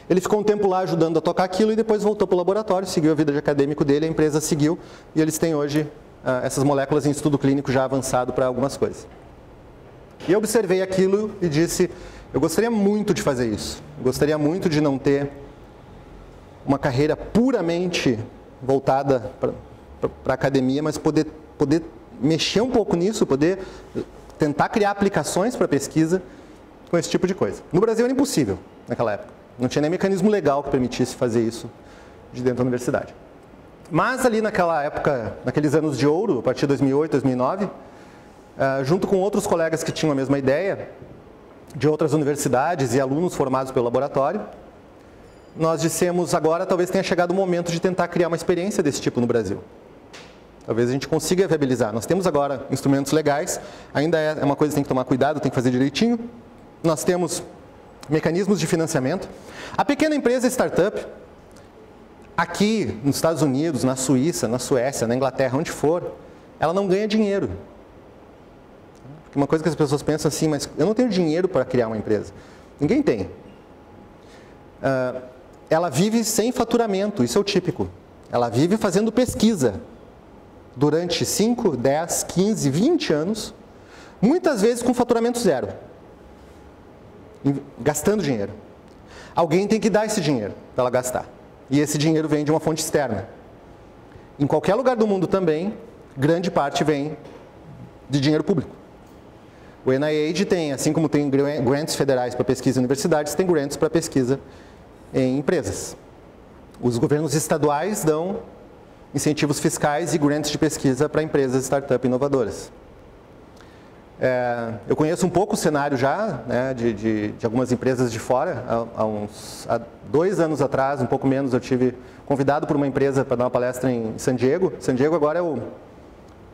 Ele ficou um tempo lá ajudando a tocar aquilo e depois voltou para o laboratório, seguiu a vida de acadêmico dele, a empresa seguiu e eles têm hoje essas moléculas em estudo clínico já avançado para algumas coisas. E eu observei aquilo e disse, eu gostaria muito de fazer isso, eu gostaria muito de não ter uma carreira puramente voltada para a academia, mas poder mexer um pouco nisso, poder tentar criar aplicações para pesquisa com esse tipo de coisa. No Brasil era impossível naquela época. Não tinha nem mecanismo legal que permitisse fazer isso de dentro da universidade. Mas ali naquela época, naqueles anos de ouro, a partir de 2008, 2009, junto com outros colegas que tinham a mesma ideia, de outras universidades e alunos formados pelo laboratório, nós dissemos, agora talvez tenha chegado o momento de tentar criar uma experiência desse tipo no Brasil. Talvez a gente consiga viabilizar. Nós temos agora instrumentos legais, ainda é uma coisa que tem que tomar cuidado, tem que fazer direitinho. Nós temos mecanismos de financiamento. A pequena empresa startup, aqui nos Estados Unidos, na Suíça, na Suécia, na Inglaterra, onde for, ela não ganha dinheiro. Porque uma coisa que as pessoas pensam assim, mas eu não tenho dinheiro para criar uma empresa. Ninguém tem. Ela vive sem faturamento, isso é o típico. Ela vive fazendo pesquisa durante 5, 10, 15, 20 anos, muitas vezes com faturamento zero, gastando dinheiro. Alguém tem que dar esse dinheiro para ela gastar. E esse dinheiro vem de uma fonte externa. Em qualquer lugar do mundo também, grande parte vem de dinheiro público. O NIH tem, assim como tem grants federais para pesquisa em universidades, tem grants para pesquisa em empresas. Os governos estaduais dão incentivos fiscais e grants de pesquisa para empresas startup inovadoras. Eu conheço um pouco o cenário já, né, de algumas empresas de fora. Há 2 anos atrás, um pouco menos, eu tive convidado por uma empresa para dar uma palestra em San Diego. San Diego agora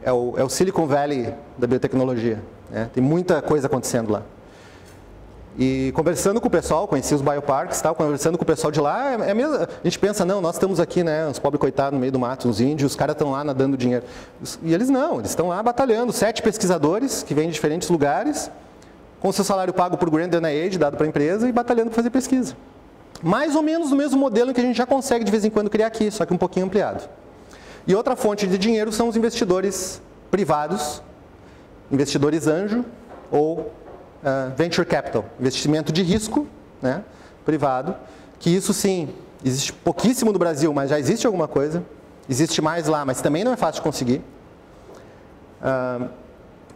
é o Silicon Valley da biotecnologia, né? Tem muita coisa acontecendo lá. E conversando com o pessoal, conheci os bioparks, tal, conversando com o pessoal de lá, mesmo, a gente pensa, não, nós estamos aqui, né, uns pobres coitados no meio do mato, uns índios, os caras estão lá nadando dinheiro. E eles não, eles estão lá batalhando, 7 pesquisadores que vêm de diferentes lugares, com seu salário pago por grant da NIH, dado para a empresa, e batalhando para fazer pesquisa. Mais ou menos no mesmo modelo que a gente já consegue de vez em quando criar aqui, só que um pouquinho ampliado. E outra fonte de dinheiro são os investidores privados, investidores anjo ou venture capital, investimento de risco, né, privado, que isso sim, existe pouquíssimo no Brasil, mas já existe alguma coisa, existe mais lá, mas também não é fácil de conseguir.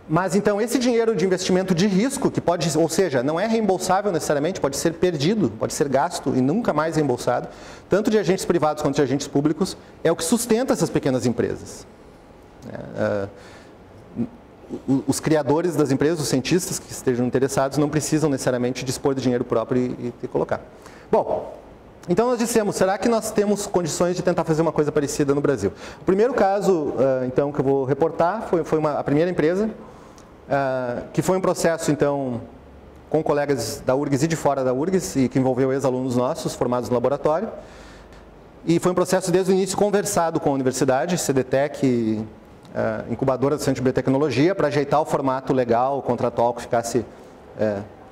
Mas então esse dinheiro de investimento de risco, que pode, ou seja, não é reembolsável necessariamente, pode ser perdido, pode ser gasto e nunca mais reembolsado, tanto de agentes privados quanto de agentes públicos, é o que sustenta essas pequenas empresas. Os criadores das empresas, os cientistas que estejam interessados, não precisam necessariamente dispor de dinheiro próprio e colocar. Bom, então nós dissemos, será que nós temos condições de tentar fazer uma coisa parecida no Brasil? O primeiro caso, então, que eu vou reportar foi a primeira empresa, que foi um processo, então, com colegas da URGS e de fora da URGS, e que envolveu ex-alunos nossos, formados no laboratório. E foi um processo desde o início conversado com a universidade, CDTEC, incubadora do Centro de Biotecnologia, para ajeitar o formato legal, contratual, que ficasse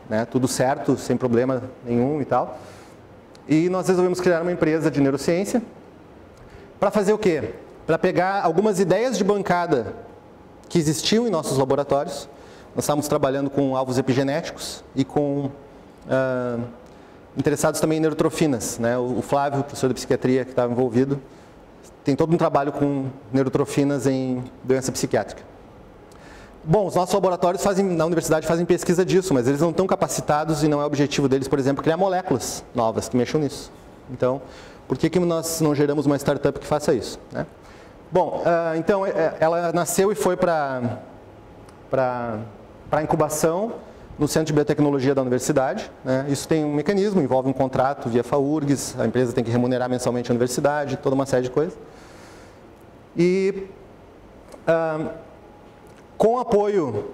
né, tudo certo, sem problema nenhum e tal. E nós resolvemos criar uma empresa de neurociência para fazer o quê? Para pegar algumas ideias de bancada que existiam em nossos laboratórios. Nós estávamos trabalhando com alvos epigenéticos e com interessados também em neurotrofinas, né? O Flávio, professor de psiquiatria que estava envolvido, tem todo um trabalho com neurotrofinas em doença psiquiátrica. Bom, os nossos laboratórios na universidade fazem pesquisa disso, mas eles não estão capacitados e não é o objetivo deles, por exemplo, criar moléculas novas que mexam nisso. Então, por que nós não geramos uma startup que faça isso, né? Bom, então ela nasceu e foi para a incubação no Centro de Biotecnologia da universidade, né? Isso tem um mecanismo, envolve um contrato via FAURGS, a empresa tem que remunerar mensalmente a universidade, toda uma série de coisas. E com o apoio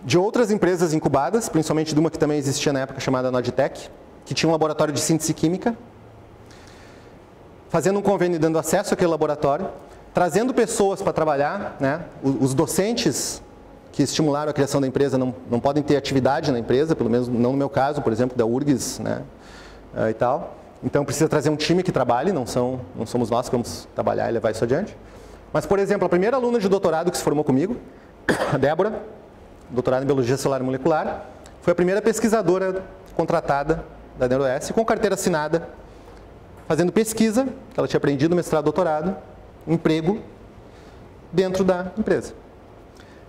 de outras empresas incubadas, principalmente de uma que também existia na época chamada Nodtech, que tinha um laboratório de síntese química, fazendo um convênio e dando acesso àquele laboratório, trazendo pessoas para trabalhar, né? Os docentes que estimularam a criação da empresa não podem ter atividade na empresa, pelo menos não no meu caso, por exemplo, da URGS, né? E tal. Então precisa trazer um time que trabalhe, não somos nós que vamos trabalhar e levar isso adiante. Mas, por exemplo, a primeira aluna de doutorado que se formou comigo, a Débora, doutorada em Biologia Celular e Molecular, foi a primeira pesquisadora contratada da NeuroS, com carteira assinada, fazendo pesquisa, que ela tinha aprendido, mestrado, doutorado, emprego dentro da empresa.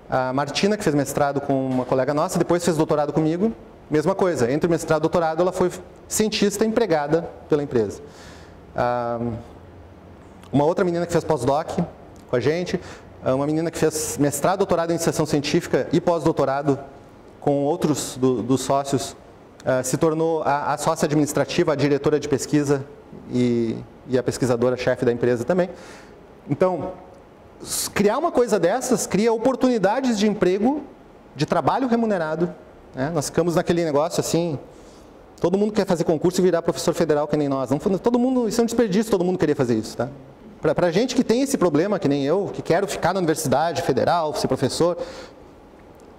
A Martina, que fez mestrado com uma colega nossa, depois fez doutorado comigo, mesma coisa, entre o mestrado e o doutorado, ela foi cientista empregada pela empresa. Uma outra menina que fez pós-doc com a gente, uma menina que fez mestrado, doutorado em iniciação científica e pós-doutorado com outros dos sócios, se tornou a sócia administrativa, a diretora de pesquisa e a pesquisadora-chefe da empresa também. Então, criar uma coisa dessas cria oportunidades de emprego, de trabalho remunerado, né? Nós ficamos naquele negócio assim, todo mundo quer fazer concurso e virar professor federal que nem nós. Não, todo mundo, isso é um desperdício, todo mundo querer fazer isso, tá? Para gente que tem esse problema, que nem eu, que quero ficar na universidade federal, ser professor,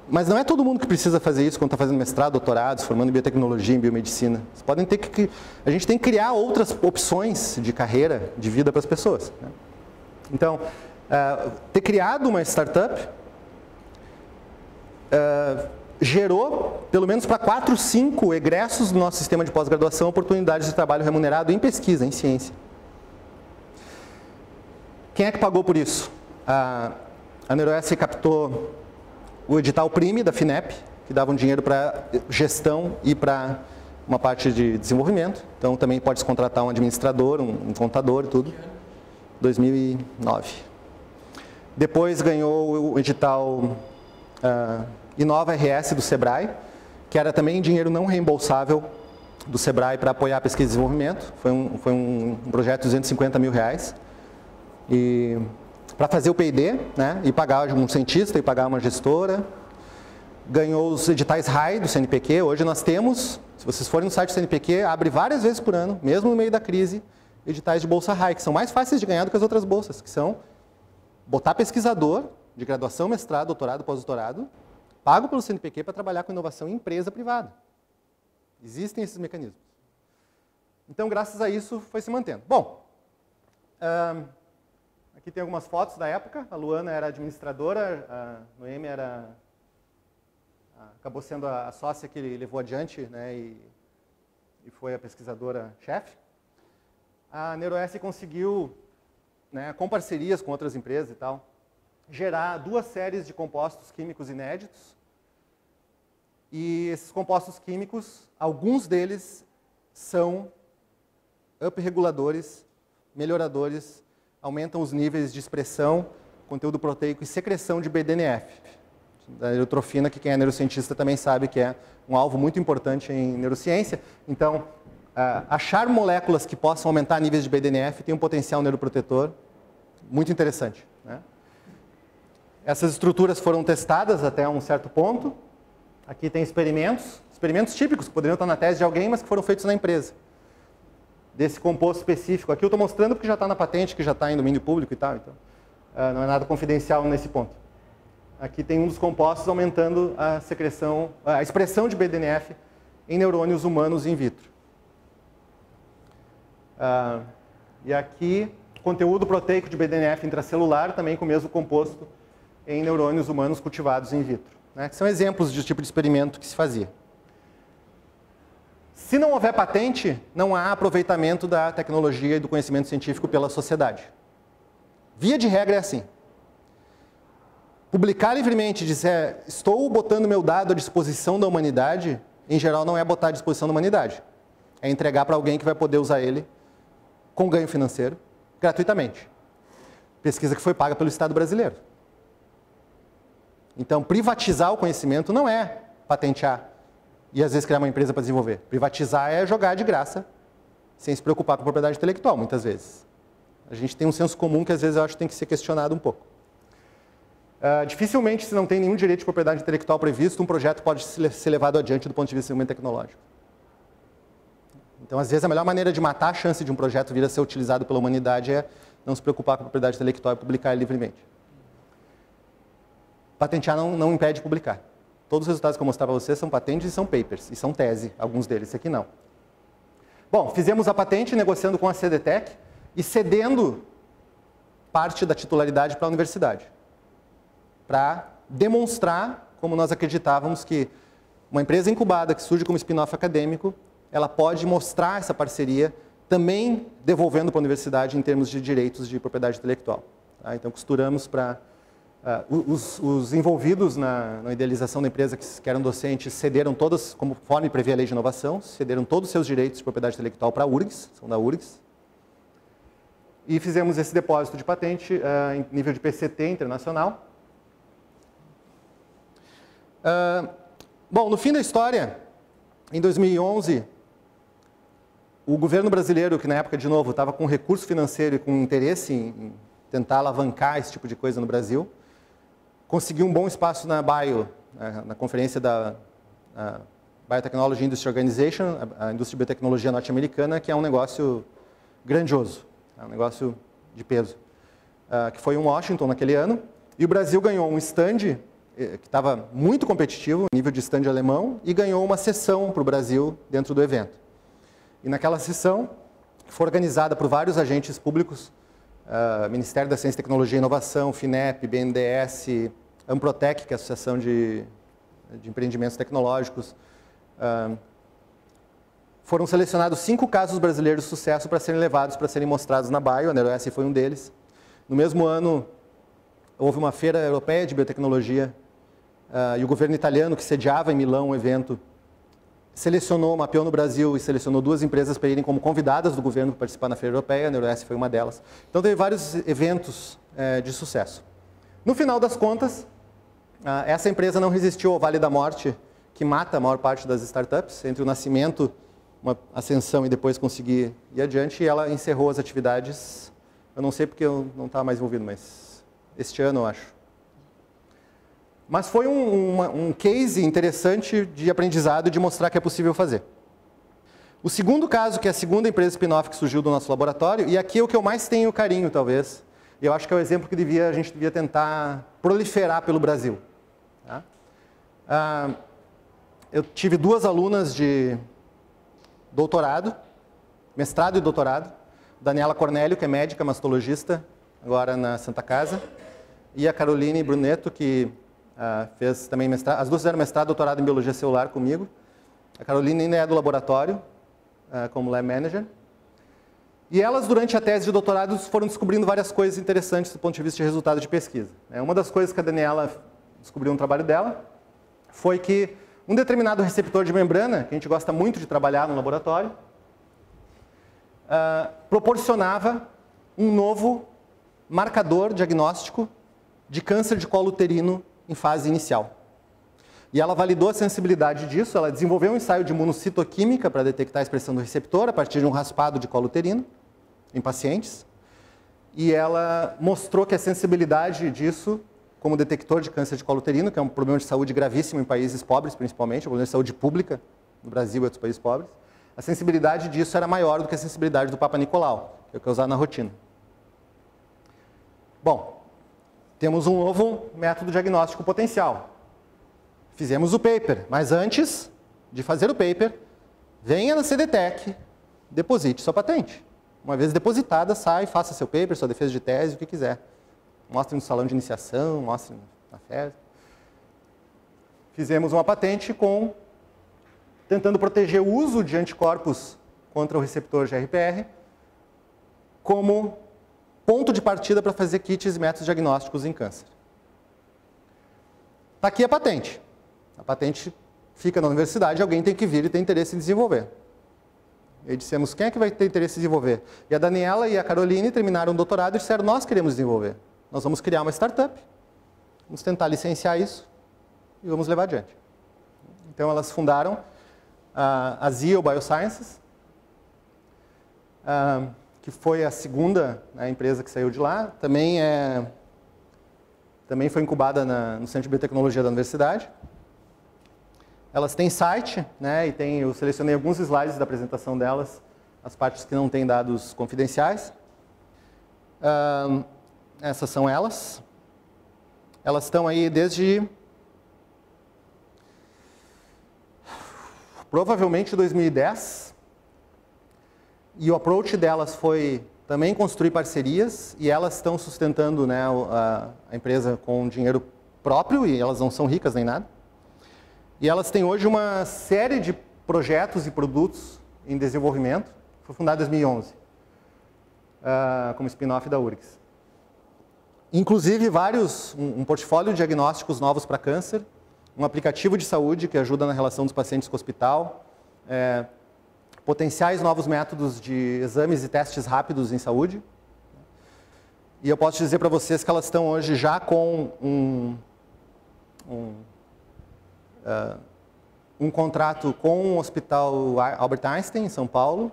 mas não é todo mundo que precisa fazer isso quando está fazendo mestrado, doutorado, se formando em biotecnologia, em biomedicina. Vocês podem ter a gente tem que criar outras opções de carreira, de vida para as pessoas, né? Então, ter criado uma startup gerou, pelo menos para 4, 5 egressos do nosso sistema de pós-graduação, oportunidades de trabalho remunerado em pesquisa, em ciência. Quem é que pagou por isso? A NeuroS captou o edital PRIME da FINEP, que dava um dinheiro para gestão e para uma parte de desenvolvimento. Então, também pode-se contratar um administrador, um contador e tudo. 2009. Depois ganhou o edital Inova RS do Sebrae, que era também dinheiro não reembolsável do Sebrae para apoiar a pesquisa e desenvolvimento. Foi um projeto de R$250 mil. E para fazer o P&D, né, e pagar um cientista e pagar uma gestora. Ganhou os editais RAI do CNPq. Hoje nós temos, se vocês forem no site do CNPq, abre várias vezes por ano, mesmo no meio da crise, editais de bolsa RAI, que são mais fáceis de ganhar do que as outras bolsas, que são botar pesquisador de graduação, mestrado, doutorado, pós-doutorado, pago pelo CNPq para trabalhar com inovação em empresa privada. Existem esses mecanismos. Então, graças a isso, foi se mantendo. Bom, aqui tem algumas fotos da época. A Luana era administradora, a Noemi acabou sendo a sócia que levou adiante, né, e foi a pesquisadora-chefe. A NeuroS conseguiu, né, com parcerias com outras empresas e tal, gerar 2 séries de compostos químicos inéditos. E esses compostos químicos, alguns deles são up-reguladores, melhoradores, aumentam os níveis de expressão, conteúdo proteico e secreção de BDNF, da neurotrofina, que quem é neurocientista também sabe que é um alvo muito importante em neurociência. Então, achar moléculas que possam aumentar níveis de BDNF tem um potencial neuroprotetor muito interessante, né? Essas estruturas foram testadas até um certo ponto. Aqui tem experimentos típicos que poderiam estar na tese de alguém, mas que foram feitos na empresa. Desse composto específico. Aqui eu estou mostrando porque já está na patente, que já está em domínio público e tal. Então, não é nada confidencial nesse ponto. Aqui tem um dos compostos aumentando a secreção, a expressão de BDNF em neurônios humanos in vitro. E aqui, conteúdo proteico de BDNF intracelular, também com o mesmo composto em neurônios humanos cultivados in vitro, né? Que são exemplos de tipo de experimento que se fazia. Se não houver patente, não há aproveitamento da tecnologia e do conhecimento científico pela sociedade. Via de regra é assim. Publicar livremente, dizer, estou botando meu dado à disposição da humanidade, em geral não é botar à disposição da humanidade. É entregar para alguém que vai poder usar ele com ganho financeiro, gratuitamente. Pesquisa que foi paga pelo Estado brasileiro. Então, privatizar o conhecimento não é patentear e às vezes criar uma empresa para desenvolver. Privatizar é jogar de graça, sem se preocupar com propriedade intelectual, muitas vezes. A gente tem um senso comum que às vezes eu acho que tem que ser questionado um pouco. Dificilmente, se não tem nenhum direito de propriedade intelectual previsto, um projeto pode ser levado adiante do ponto de vista de desenvolvimento tecnológico. Então, às vezes, a melhor maneira de matar a chance de um projeto vir a ser utilizado pela humanidade é não se preocupar com a propriedade intelectual e publicar ele livremente. Patentear não impede publicar. Todos os resultados que eu mostrar para vocês são patentes e são papers, e são tese, alguns deles, esse aqui não. Bom, fizemos a patente negociando com a CDTEC e cedendo parte da titularidade para a universidade, para demonstrar como nós acreditávamos que uma empresa incubada que surge como spin-off acadêmico, ela pode mostrar essa parceria também devolvendo para a universidade em termos de direitos de propriedade intelectual. Tá? Então, costuramos para... os envolvidos na idealização da empresa, que eram docentes, cederam todas, conforme previa a lei de inovação, cederam todos os seus direitos de propriedade intelectual para a URGS, são da URGS. E fizemos esse depósito de patente em nível de PCT internacional. Bom, no fim da história, em 2011, o governo brasileiro, que na época, de novo, estava com recurso financeiro e com interesse em tentar alavancar esse tipo de coisa no Brasil, conseguiu um bom espaço na BIO, na conferência da Biotechnology Industry Organization, a indústria de biotecnologia norte-americana, que é um negócio grandioso, é um negócio de peso, que foi em Washington naquele ano, e o Brasil ganhou um stand que estava muito competitivo, nível de stand alemão, e ganhou uma sessão para o Brasil dentro do evento. E naquela sessão, que foi organizada por vários agentes públicos, Ministério da Ciência, Tecnologia e Inovação, FINEP, BNDES, Amprotec, que é a Associação de Empreendimentos Tecnológicos, foram selecionados 5 casos brasileiros de sucesso para serem levados, para serem mostrados na BIO, a NeuroS foi um deles. No mesmo ano, houve uma feira europeia de biotecnologia e o governo italiano, que sediava em Milão o evento, selecionou, mapeou no Brasil e selecionou 2 empresas para irem como convidadas do governo para participar na feira europeia, a NeuroS foi uma delas. Então teve vários eventos de sucesso. No final das contas, essa empresa não resistiu ao Vale da Morte, que mata a maior parte das startups, entre o nascimento, uma ascensão e depois conseguir ir adiante, e ela encerrou as atividades, eu não sei porque eu não estava mais envolvido, mas este ano eu acho. Mas foi um case interessante de aprendizado e de mostrar que é possível fazer. O segundo caso, que é a segunda empresa spin-off que surgiu do nosso laboratório, e aqui é o que eu mais tenho carinho, talvez, e eu acho que é o exemplo que a gente devia tentar proliferar pelo Brasil. Tá? Eu tive 2 alunas de doutorado, mestrado e doutorado, Daniela Cornélio, que é médica, mastologista, agora na Santa Casa, e a Caroline Brunetto, que fez também mestrado, as 2 fizeram mestrado e doutorado em biologia celular comigo. A Caroline ainda é do laboratório, como lab manager. E elas, durante a tese de doutorado, foram descobrindo várias coisas interessantes do ponto de vista de resultado de pesquisa. Uma das coisas que a Daniela descobriu no trabalho dela foi que um determinado receptor de membrana, que a gente gosta muito de trabalhar no laboratório, proporcionava um novo marcador diagnóstico de câncer de colo uterino em fase inicial. E ela validou a sensibilidade disso, ela desenvolveu um ensaio de imunocitoquímica para detectar a expressão do receptor a partir de um raspado de colo uterino em pacientes. E ela mostrou que a sensibilidade disso, como detector de câncer de colo uterino, que é um problema de saúde gravíssimo em países pobres, principalmente, um problema de saúde pública no Brasil e outros países pobres, a sensibilidade disso era maior do que a sensibilidade do Papa Nicolau, que é o que é usado na rotina. Bom, temos um novo método diagnóstico potencial. Fizemos o paper, mas antes de fazer o paper, venha na CDTEC, deposite sua patente. Uma vez depositada, sai, faça seu paper, sua defesa de tese, o que quiser. Mostre no salão de iniciação, mostre na festa. Fizemos uma patente com tentando proteger o uso de anticorpos contra o receptor GRPR como ponto de partida para fazer kits e métodos diagnósticos em câncer. Está aqui a patente. A patente fica na universidade, alguém tem que vir e tem interesse em desenvolver. E aí dissemos, quem é que vai ter interesse em desenvolver? E a Daniela e a Caroline terminaram o doutorado e disseram, nós queremos desenvolver. Nós vamos criar uma startup, vamos tentar licenciar isso e vamos levar adiante. Então elas fundaram a Zio Biosciences, que foi a segunda, né, empresa que saiu de lá. Também foi incubada no Centro de Biotecnologia da Universidade. Elas têm site, né, e eu selecionei alguns slides da apresentação delas, as partes que não têm dados confidenciais. Essas são elas. Elas estão aí desde provavelmente 2010. E o approach delas foi também construir parcerias, e elas estão sustentando, né, a empresa com dinheiro próprio, e elas não são ricas nem nada. E elas têm hoje uma série de projetos e produtos em desenvolvimento. Foi fundada em 2011, como spin-off da URGS. Inclusive um portfólio de diagnósticos novos para câncer, um aplicativo de saúde que ajuda na relação dos pacientes com o hospital, potenciais novos métodos de exames e testes rápidos em saúde. E eu posso dizer para vocês que elas estão hoje já com um contrato com o Hospital Albert Einstein, em São Paulo.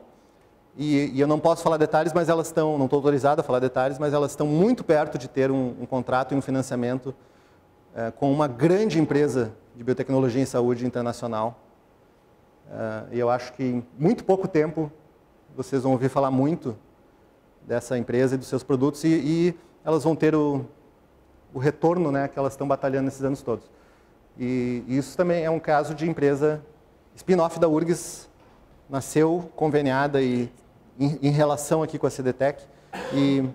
E eu não posso falar detalhes, mas elas estão, não estou autorizado a falar detalhes, mas elas estão muito perto de ter um contrato e um financiamento com uma grande empresa de biotecnologia em saúde internacional. E eu acho que em muito pouco tempo vocês vão ouvir falar muito dessa empresa e dos seus produtos, e elas vão ter o retorno, né, que elas estão batalhando nesses anos todos. E isso também é um caso de empresa spin-off da URGS, nasceu conveniada e em relação aqui com a CDTech, e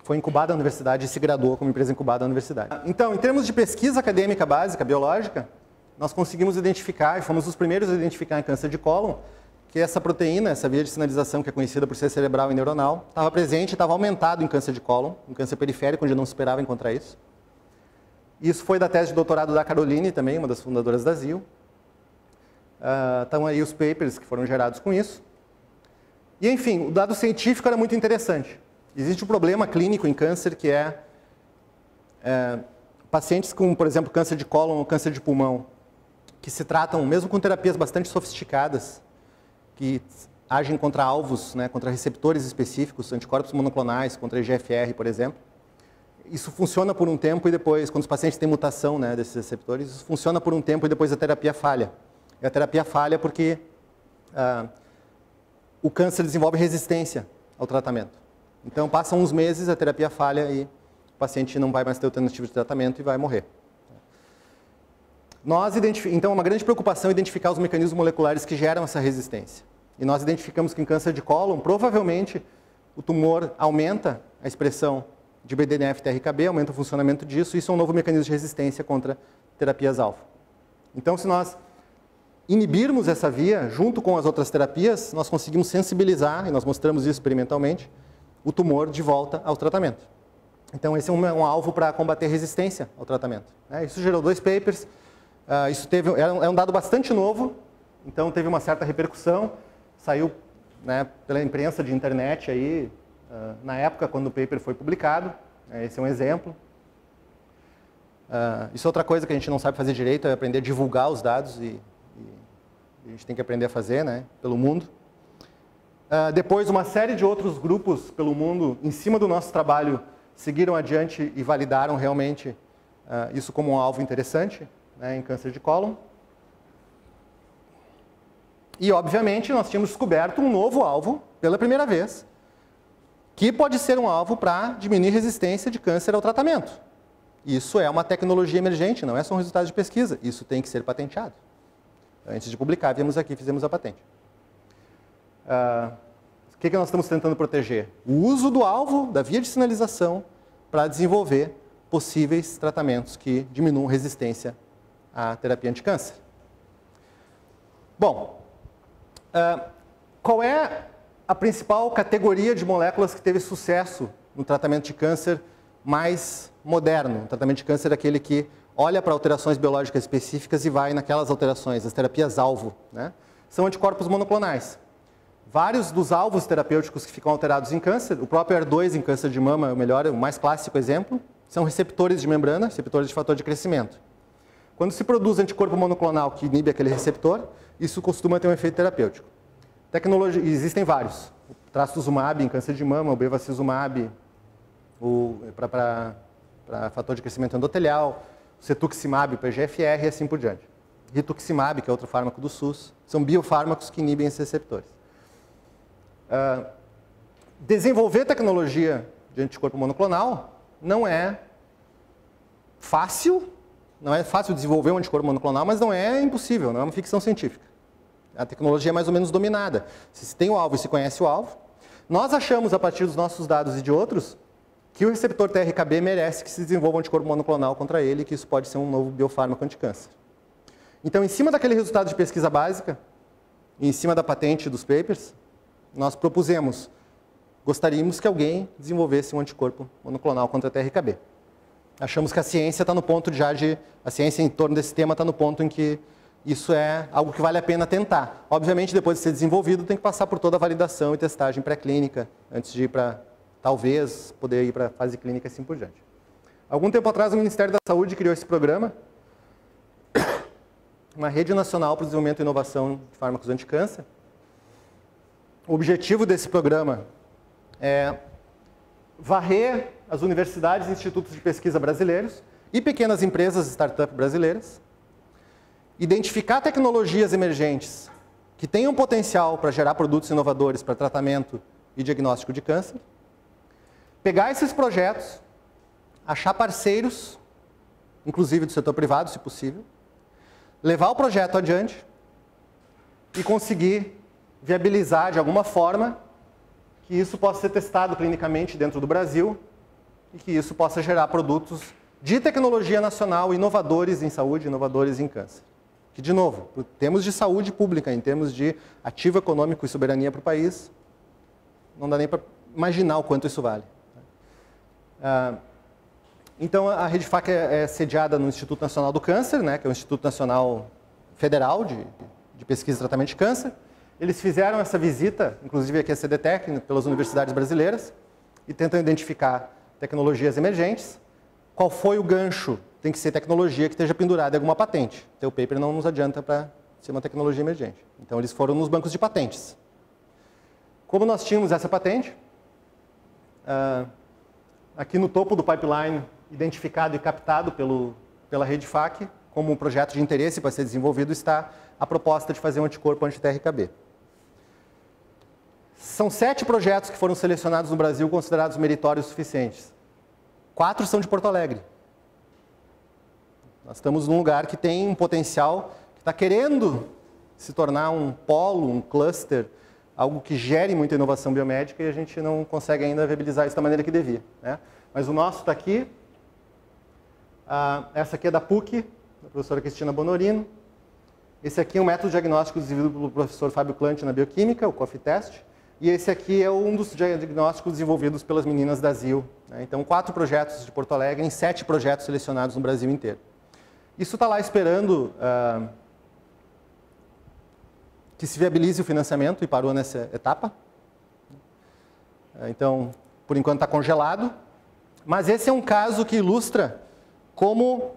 foi incubada na universidade e se graduou como empresa incubada na universidade. Então, em termos de pesquisa acadêmica básica, biológica, nós conseguimos identificar, e fomos os primeiros a identificar em câncer de cólon, que essa proteína, essa via de sinalização que é conhecida por ser cerebral e neuronal, estava presente e estava aumentado em câncer de cólon, em câncer periférico, onde não se esperava encontrar isso. Isso foi da tese de doutorado da Caroline também, uma das fundadoras da Zio. Estão aí os papers que foram gerados com isso. E, enfim, o dado científico era muito interessante. Existe um problema clínico em câncer que pacientes com, por exemplo, câncer de cólon ou câncer de pulmão, que se tratam, mesmo com terapias bastante sofisticadas, que agem contra alvos, né, contra receptores específicos, anticorpos monoclonais, contra EGFR, por exemplo. Isso funciona por um tempo e depois, quando os pacientes têm mutação, né, desses receptores, isso funciona por um tempo e depois a terapia falha. E a terapia falha porque o câncer desenvolve resistência ao tratamento. Então, passam uns meses, a terapia falha e o paciente não vai mais ter alternativa de tratamento e vai morrer. Então, é uma grande preocupação identificar os mecanismos moleculares que geram essa resistência. E nós identificamos que em câncer de cólon, provavelmente, o tumor aumenta a expressão de BDNF-TRKB, aumenta o funcionamento disso, e isso é um novo mecanismo de resistência contra terapias-alvo. Então, se nós inibirmos essa via, junto com as outras terapias, nós conseguimos sensibilizar, e nós mostramos isso experimentalmente, o tumor de volta ao tratamento. Então, esse é um alvo para combater resistência ao tratamento. Isso gerou 2 papers. Isso é um dado bastante novo, então teve uma certa repercussão, saiu, né, pela imprensa de internet aí, na época quando o paper foi publicado. Esse é um exemplo. Isso é outra coisa que a gente não sabe fazer direito, é aprender a divulgar os dados, e a gente tem que aprender a fazer, né, pelo mundo. Depois, uma série de outros grupos pelo mundo, em cima do nosso trabalho, seguiram adiante e validaram realmente isso como um alvo interessante, né, em câncer de cólon. E, obviamente, nós tínhamos descoberto um novo alvo, pela primeira vez, que pode ser um alvo para diminuir resistência de câncer ao tratamento. Isso é uma tecnologia emergente, não é só um resultado de pesquisa. Isso tem que ser patenteado. Antes de publicar, viemos aqui e fizemos a patente. O que nós estamos tentando proteger? O uso do alvo, da via de sinalização, para desenvolver possíveis tratamentos que diminuam resistência à terapia anticâncer. Bom, qual é a principal categoria de moléculas que teve sucesso no tratamento de câncer mais moderno? O tratamento de câncer é aquele que olha para alterações biológicas específicas e vai naquelas alterações, as terapias-alvo, né? São anticorpos monoclonais. Vários dos alvos terapêuticos que ficam alterados em câncer, o próprio HER2 em câncer de mama é o mais clássico exemplo, são receptores de membrana, receptores de fator de crescimento. Quando se produz anticorpo monoclonal que inibe aquele receptor, isso costuma ter um efeito terapêutico. Existem vários. O trastuzumab em câncer de mama, o bevacizumab para fator de crescimento endotelial, o cetuximab para PGFR e assim por diante. Rituximab, que é outro fármaco do SUS, são biofármacos que inibem esses receptores. Desenvolver tecnologia de anticorpo monoclonal não é fácil, desenvolver um anticorpo monoclonal, mas não é impossível, não é uma ficção científica. A tecnologia é mais ou menos dominada. Se tem o alvo e se conhece o alvo, nós achamos, a partir dos nossos dados e de outros, que o receptor TRKB merece que se desenvolva um anticorpo monoclonal contra ele e que isso pode ser um novo biofármaco anticâncer. Então, em cima daquele resultado de pesquisa básica, e em cima da patente dos papers, nós propusemos, gostaríamos que alguém desenvolvesse um anticorpo monoclonal contra a TRKB. Achamos que a ciência está no ponto a ciência em torno desse tema está no ponto em que isso é algo que vale a pena tentar. Obviamente, depois de ser desenvolvido, tem que passar por toda a validação e testagem pré-clínica, antes de ir para, talvez, poder ir para a fase clínica e assim por diante. Algum tempo atrás, o Ministério da Saúde criou esse programa, uma rede nacional para o desenvolvimento e inovação de fármacos anticâncer. O objetivo desse programa é varrer as universidades e institutos de pesquisa brasileiros e pequenas empresas, startup brasileiras, identificar tecnologias emergentes que tenham potencial para gerar produtos inovadores para tratamento e diagnóstico de câncer, pegar esses projetos, achar parceiros, inclusive do setor privado, se possível, levar o projeto adiante e conseguir viabilizar de alguma forma que isso possa ser testado clinicamente dentro do Brasil e que isso possa gerar produtos de tecnologia nacional inovadores em saúde, inovadores em câncer. Que, de novo, em termos de saúde pública, em termos de ativo econômico e soberania para o país, não dá nem para imaginar o quanto isso vale. Então, a RedFac é sediada no Instituto Nacional do Câncer, né, que é o Instituto Nacional Federal de Pesquisa e Tratamento de Câncer. Eles fizeram essa visita, inclusive aqui a CDTEC, pelas universidades brasileiras, e tentam identificar tecnologias emergentes. Qual foi o gancho? Tem que ser tecnologia que esteja pendurada em alguma patente. O teu paper não nos adianta para ser uma tecnologia emergente. Então, eles foram nos bancos de patentes. Como nós tínhamos essa patente, aqui no topo do pipeline, identificado e captado pela RedFac, como um projeto de interesse para ser desenvolvido, está a proposta de fazer um anticorpo anti-TRKB. São 7 projetos que foram selecionados no Brasil considerados meritórios suficientes. 4 são de Porto Alegre. Nós estamos num lugar que tem um potencial, que está querendo se tornar um polo, um cluster, algo que gere muita inovação biomédica e a gente não consegue ainda viabilizar isso da maneira que devia, né? Mas o nosso está aqui. Essa aqui é da PUC, da professora Cristina Bonorino. Esse aqui é um método diagnóstico desenvolvido pelo professor Fábio Clante na bioquímica, o Coffee Test. E esse aqui é um dos diagnósticos desenvolvidos pelas meninas da ZIL, né? Então, 4 projetos de Porto Alegre em 7 projetos selecionados no Brasil inteiro. Isso está lá esperando que se viabilize o financiamento e parou nessa etapa. Então, por enquanto está congelado. Mas esse é um caso que ilustra como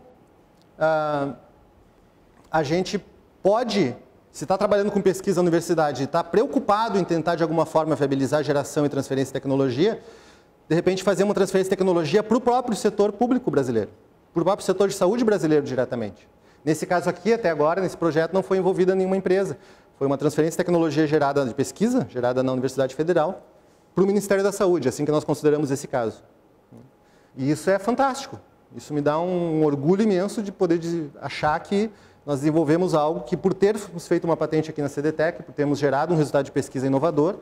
a gente pode, se está trabalhando com pesquisa na universidade e está preocupado em tentar de alguma forma viabilizar geração e transferência de tecnologia, de repente fazer uma transferência de tecnologia para o próprio setor público brasileiro, para o próprio setor de saúde brasileiro diretamente. Nesse caso aqui, até agora, nesse projeto, não foi envolvida nenhuma empresa. Foi uma transferência de tecnologia gerada de pesquisa, gerada na Universidade Federal, para o Ministério da Saúde, assim que nós consideramos esse caso. E isso é fantástico. Isso me dá um orgulho imenso de poder achar que nós desenvolvemos algo que, por termos feito uma patente aqui na CDTEC, por termos gerado um resultado de pesquisa inovador,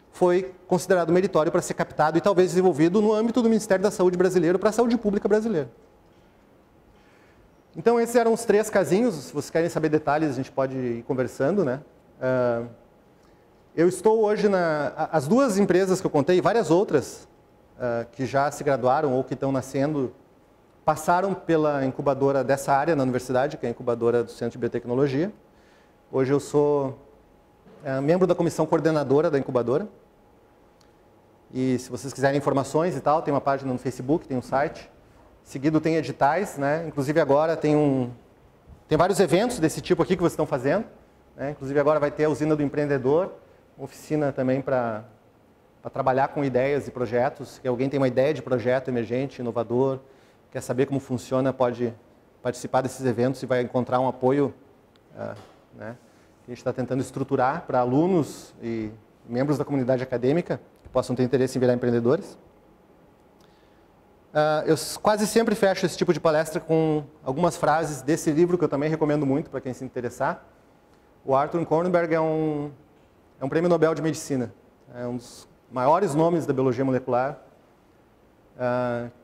foi considerado meritório para ser captado e talvez desenvolvido no âmbito do Ministério da Saúde brasileiro para a saúde pública brasileira. Então, esses eram os 3 casinhos. Se vocês querem saber detalhes, a gente pode ir conversando, né? Eu estou hoje as duas empresas que eu contei, e várias outras que já se graduaram ou que estão nascendo, passaram pela incubadora dessa área na universidade, que é a incubadora do Centro de Biotecnologia. Hoje eu sou membro da comissão coordenadora da incubadora. E se vocês quiserem informações e tal, tem uma página no Facebook, tem um site. Seguido tem editais, né? Inclusive agora tem vários eventos desse tipo aqui que vocês estão fazendo, né? Inclusive agora vai ter a usina do empreendedor, uma oficina também para trabalhar com ideias e projetos. Se alguém tem uma ideia de projeto emergente, inovador, quer saber como funciona, pode participar desses eventos e vai encontrar um apoio, né? Que a gente está tentando estruturar para alunos e membros da comunidade acadêmica que possam ter interesse em virar empreendedores. Eu quase sempre fecho esse tipo de palestra com algumas frases desse livro, que eu também recomendo muito para quem se interessar. O Arthur Kornberg é um prêmio Nobel de Medicina. É um dos maiores nomes da biologia molecular,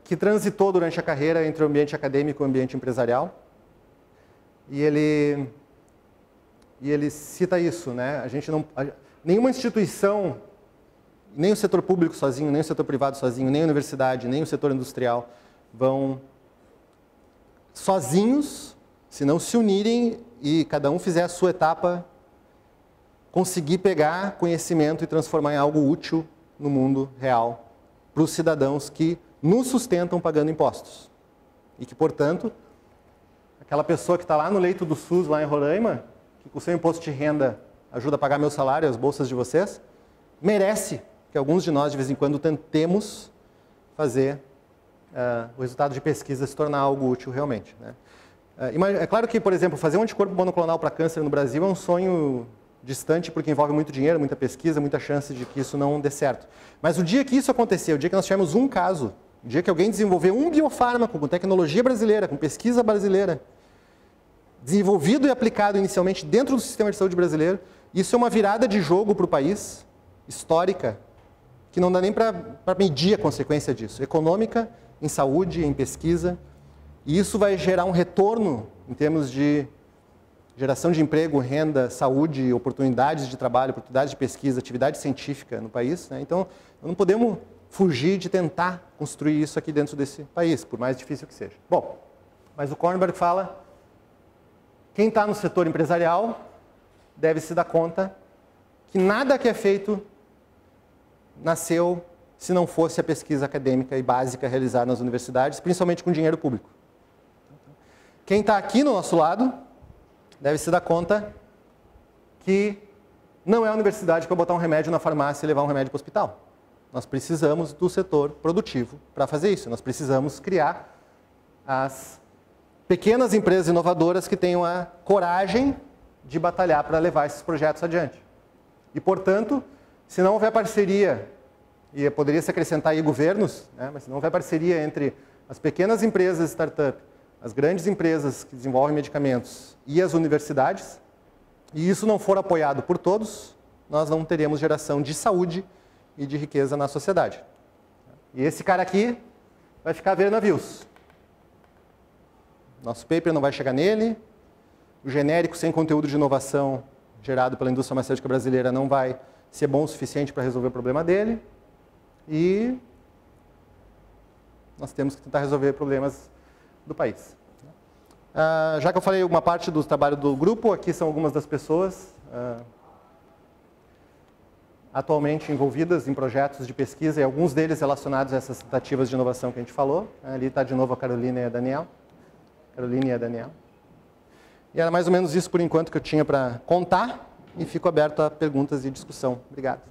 que transitou durante a carreira entre o ambiente acadêmico e o ambiente empresarial. E ele cita isso, né? Nenhuma instituição, nem o setor público sozinho, nem o setor privado sozinho, nem a universidade, nem o setor industrial vão sozinhos, se não se unirem e cada um fizer a sua etapa, conseguir pegar conhecimento e transformar em algo útil no mundo real para os cidadãos que nos sustentam pagando impostos. E que, portanto, aquela pessoa que está lá no leito do SUS, lá em Roraima, que com o seu imposto de renda ajuda a pagar meu salário, as bolsas de vocês, merece que alguns de nós, de vez em quando, tentemos fazer o resultado de pesquisa se tornar algo útil realmente, né? É claro que, por exemplo, fazer um anticorpo monoclonal para câncer no Brasil é um sonho distante, porque envolve muito dinheiro, muita pesquisa, muita chance de que isso não dê certo. Mas o dia que isso acontecer, o dia que nós tivermos um caso, o dia que alguém desenvolver um biofármaco com tecnologia brasileira, com pesquisa brasileira, desenvolvido e aplicado inicialmente dentro do sistema de saúde brasileiro, isso é uma virada de jogo para o país, histórica, que não dá nem para medir a consequência disso, econômica, em saúde, em pesquisa, e isso vai gerar um retorno em termos de geração de emprego, renda, saúde, oportunidades de trabalho, oportunidades de pesquisa, atividade científica no país, né? Então, não podemos fugir de tentar construir isso aqui dentro desse país, por mais difícil que seja. Bom, mas o Kornberg fala, quem está no setor empresarial deve se dar conta que nada que é feito nasceu se não fosse a pesquisa acadêmica e básica realizada nas universidades, principalmente com dinheiro público. Quem está aqui no nosso lado deve se dar conta que não é a universidade que vai botar um remédio na farmácia e levar um remédio para o hospital. Nós precisamos do setor produtivo para fazer isso. Nós precisamos criar as pequenas empresas inovadoras que tenham a coragem de batalhar para levar esses projetos adiante. E, portanto, se não houver parceria, e poderia se acrescentar aí governos, né, mas se não houver parceria entre as pequenas empresas startup, as grandes empresas que desenvolvem medicamentos e as universidades, e isso não for apoiado por todos, nós não teremos geração de saúde e de riqueza na sociedade. E esse cara aqui vai ficar a ver navios. Nosso paper não vai chegar nele, o genérico sem conteúdo de inovação gerado pela indústria farmacêutica brasileira não vai ser bom o suficiente para resolver o problema dele, e nós temos que tentar resolver problemas do país. Já que eu falei uma parte do trabalho do grupo, aqui são algumas das pessoas atualmente envolvidas em projetos de pesquisa, e alguns deles relacionados a essas tentativas de inovação que a gente falou. Ali está de novo a Carolina e a Daniel. E era mais ou menos isso por enquanto que eu tinha para contar, e fico aberto a perguntas e discussão. Obrigado.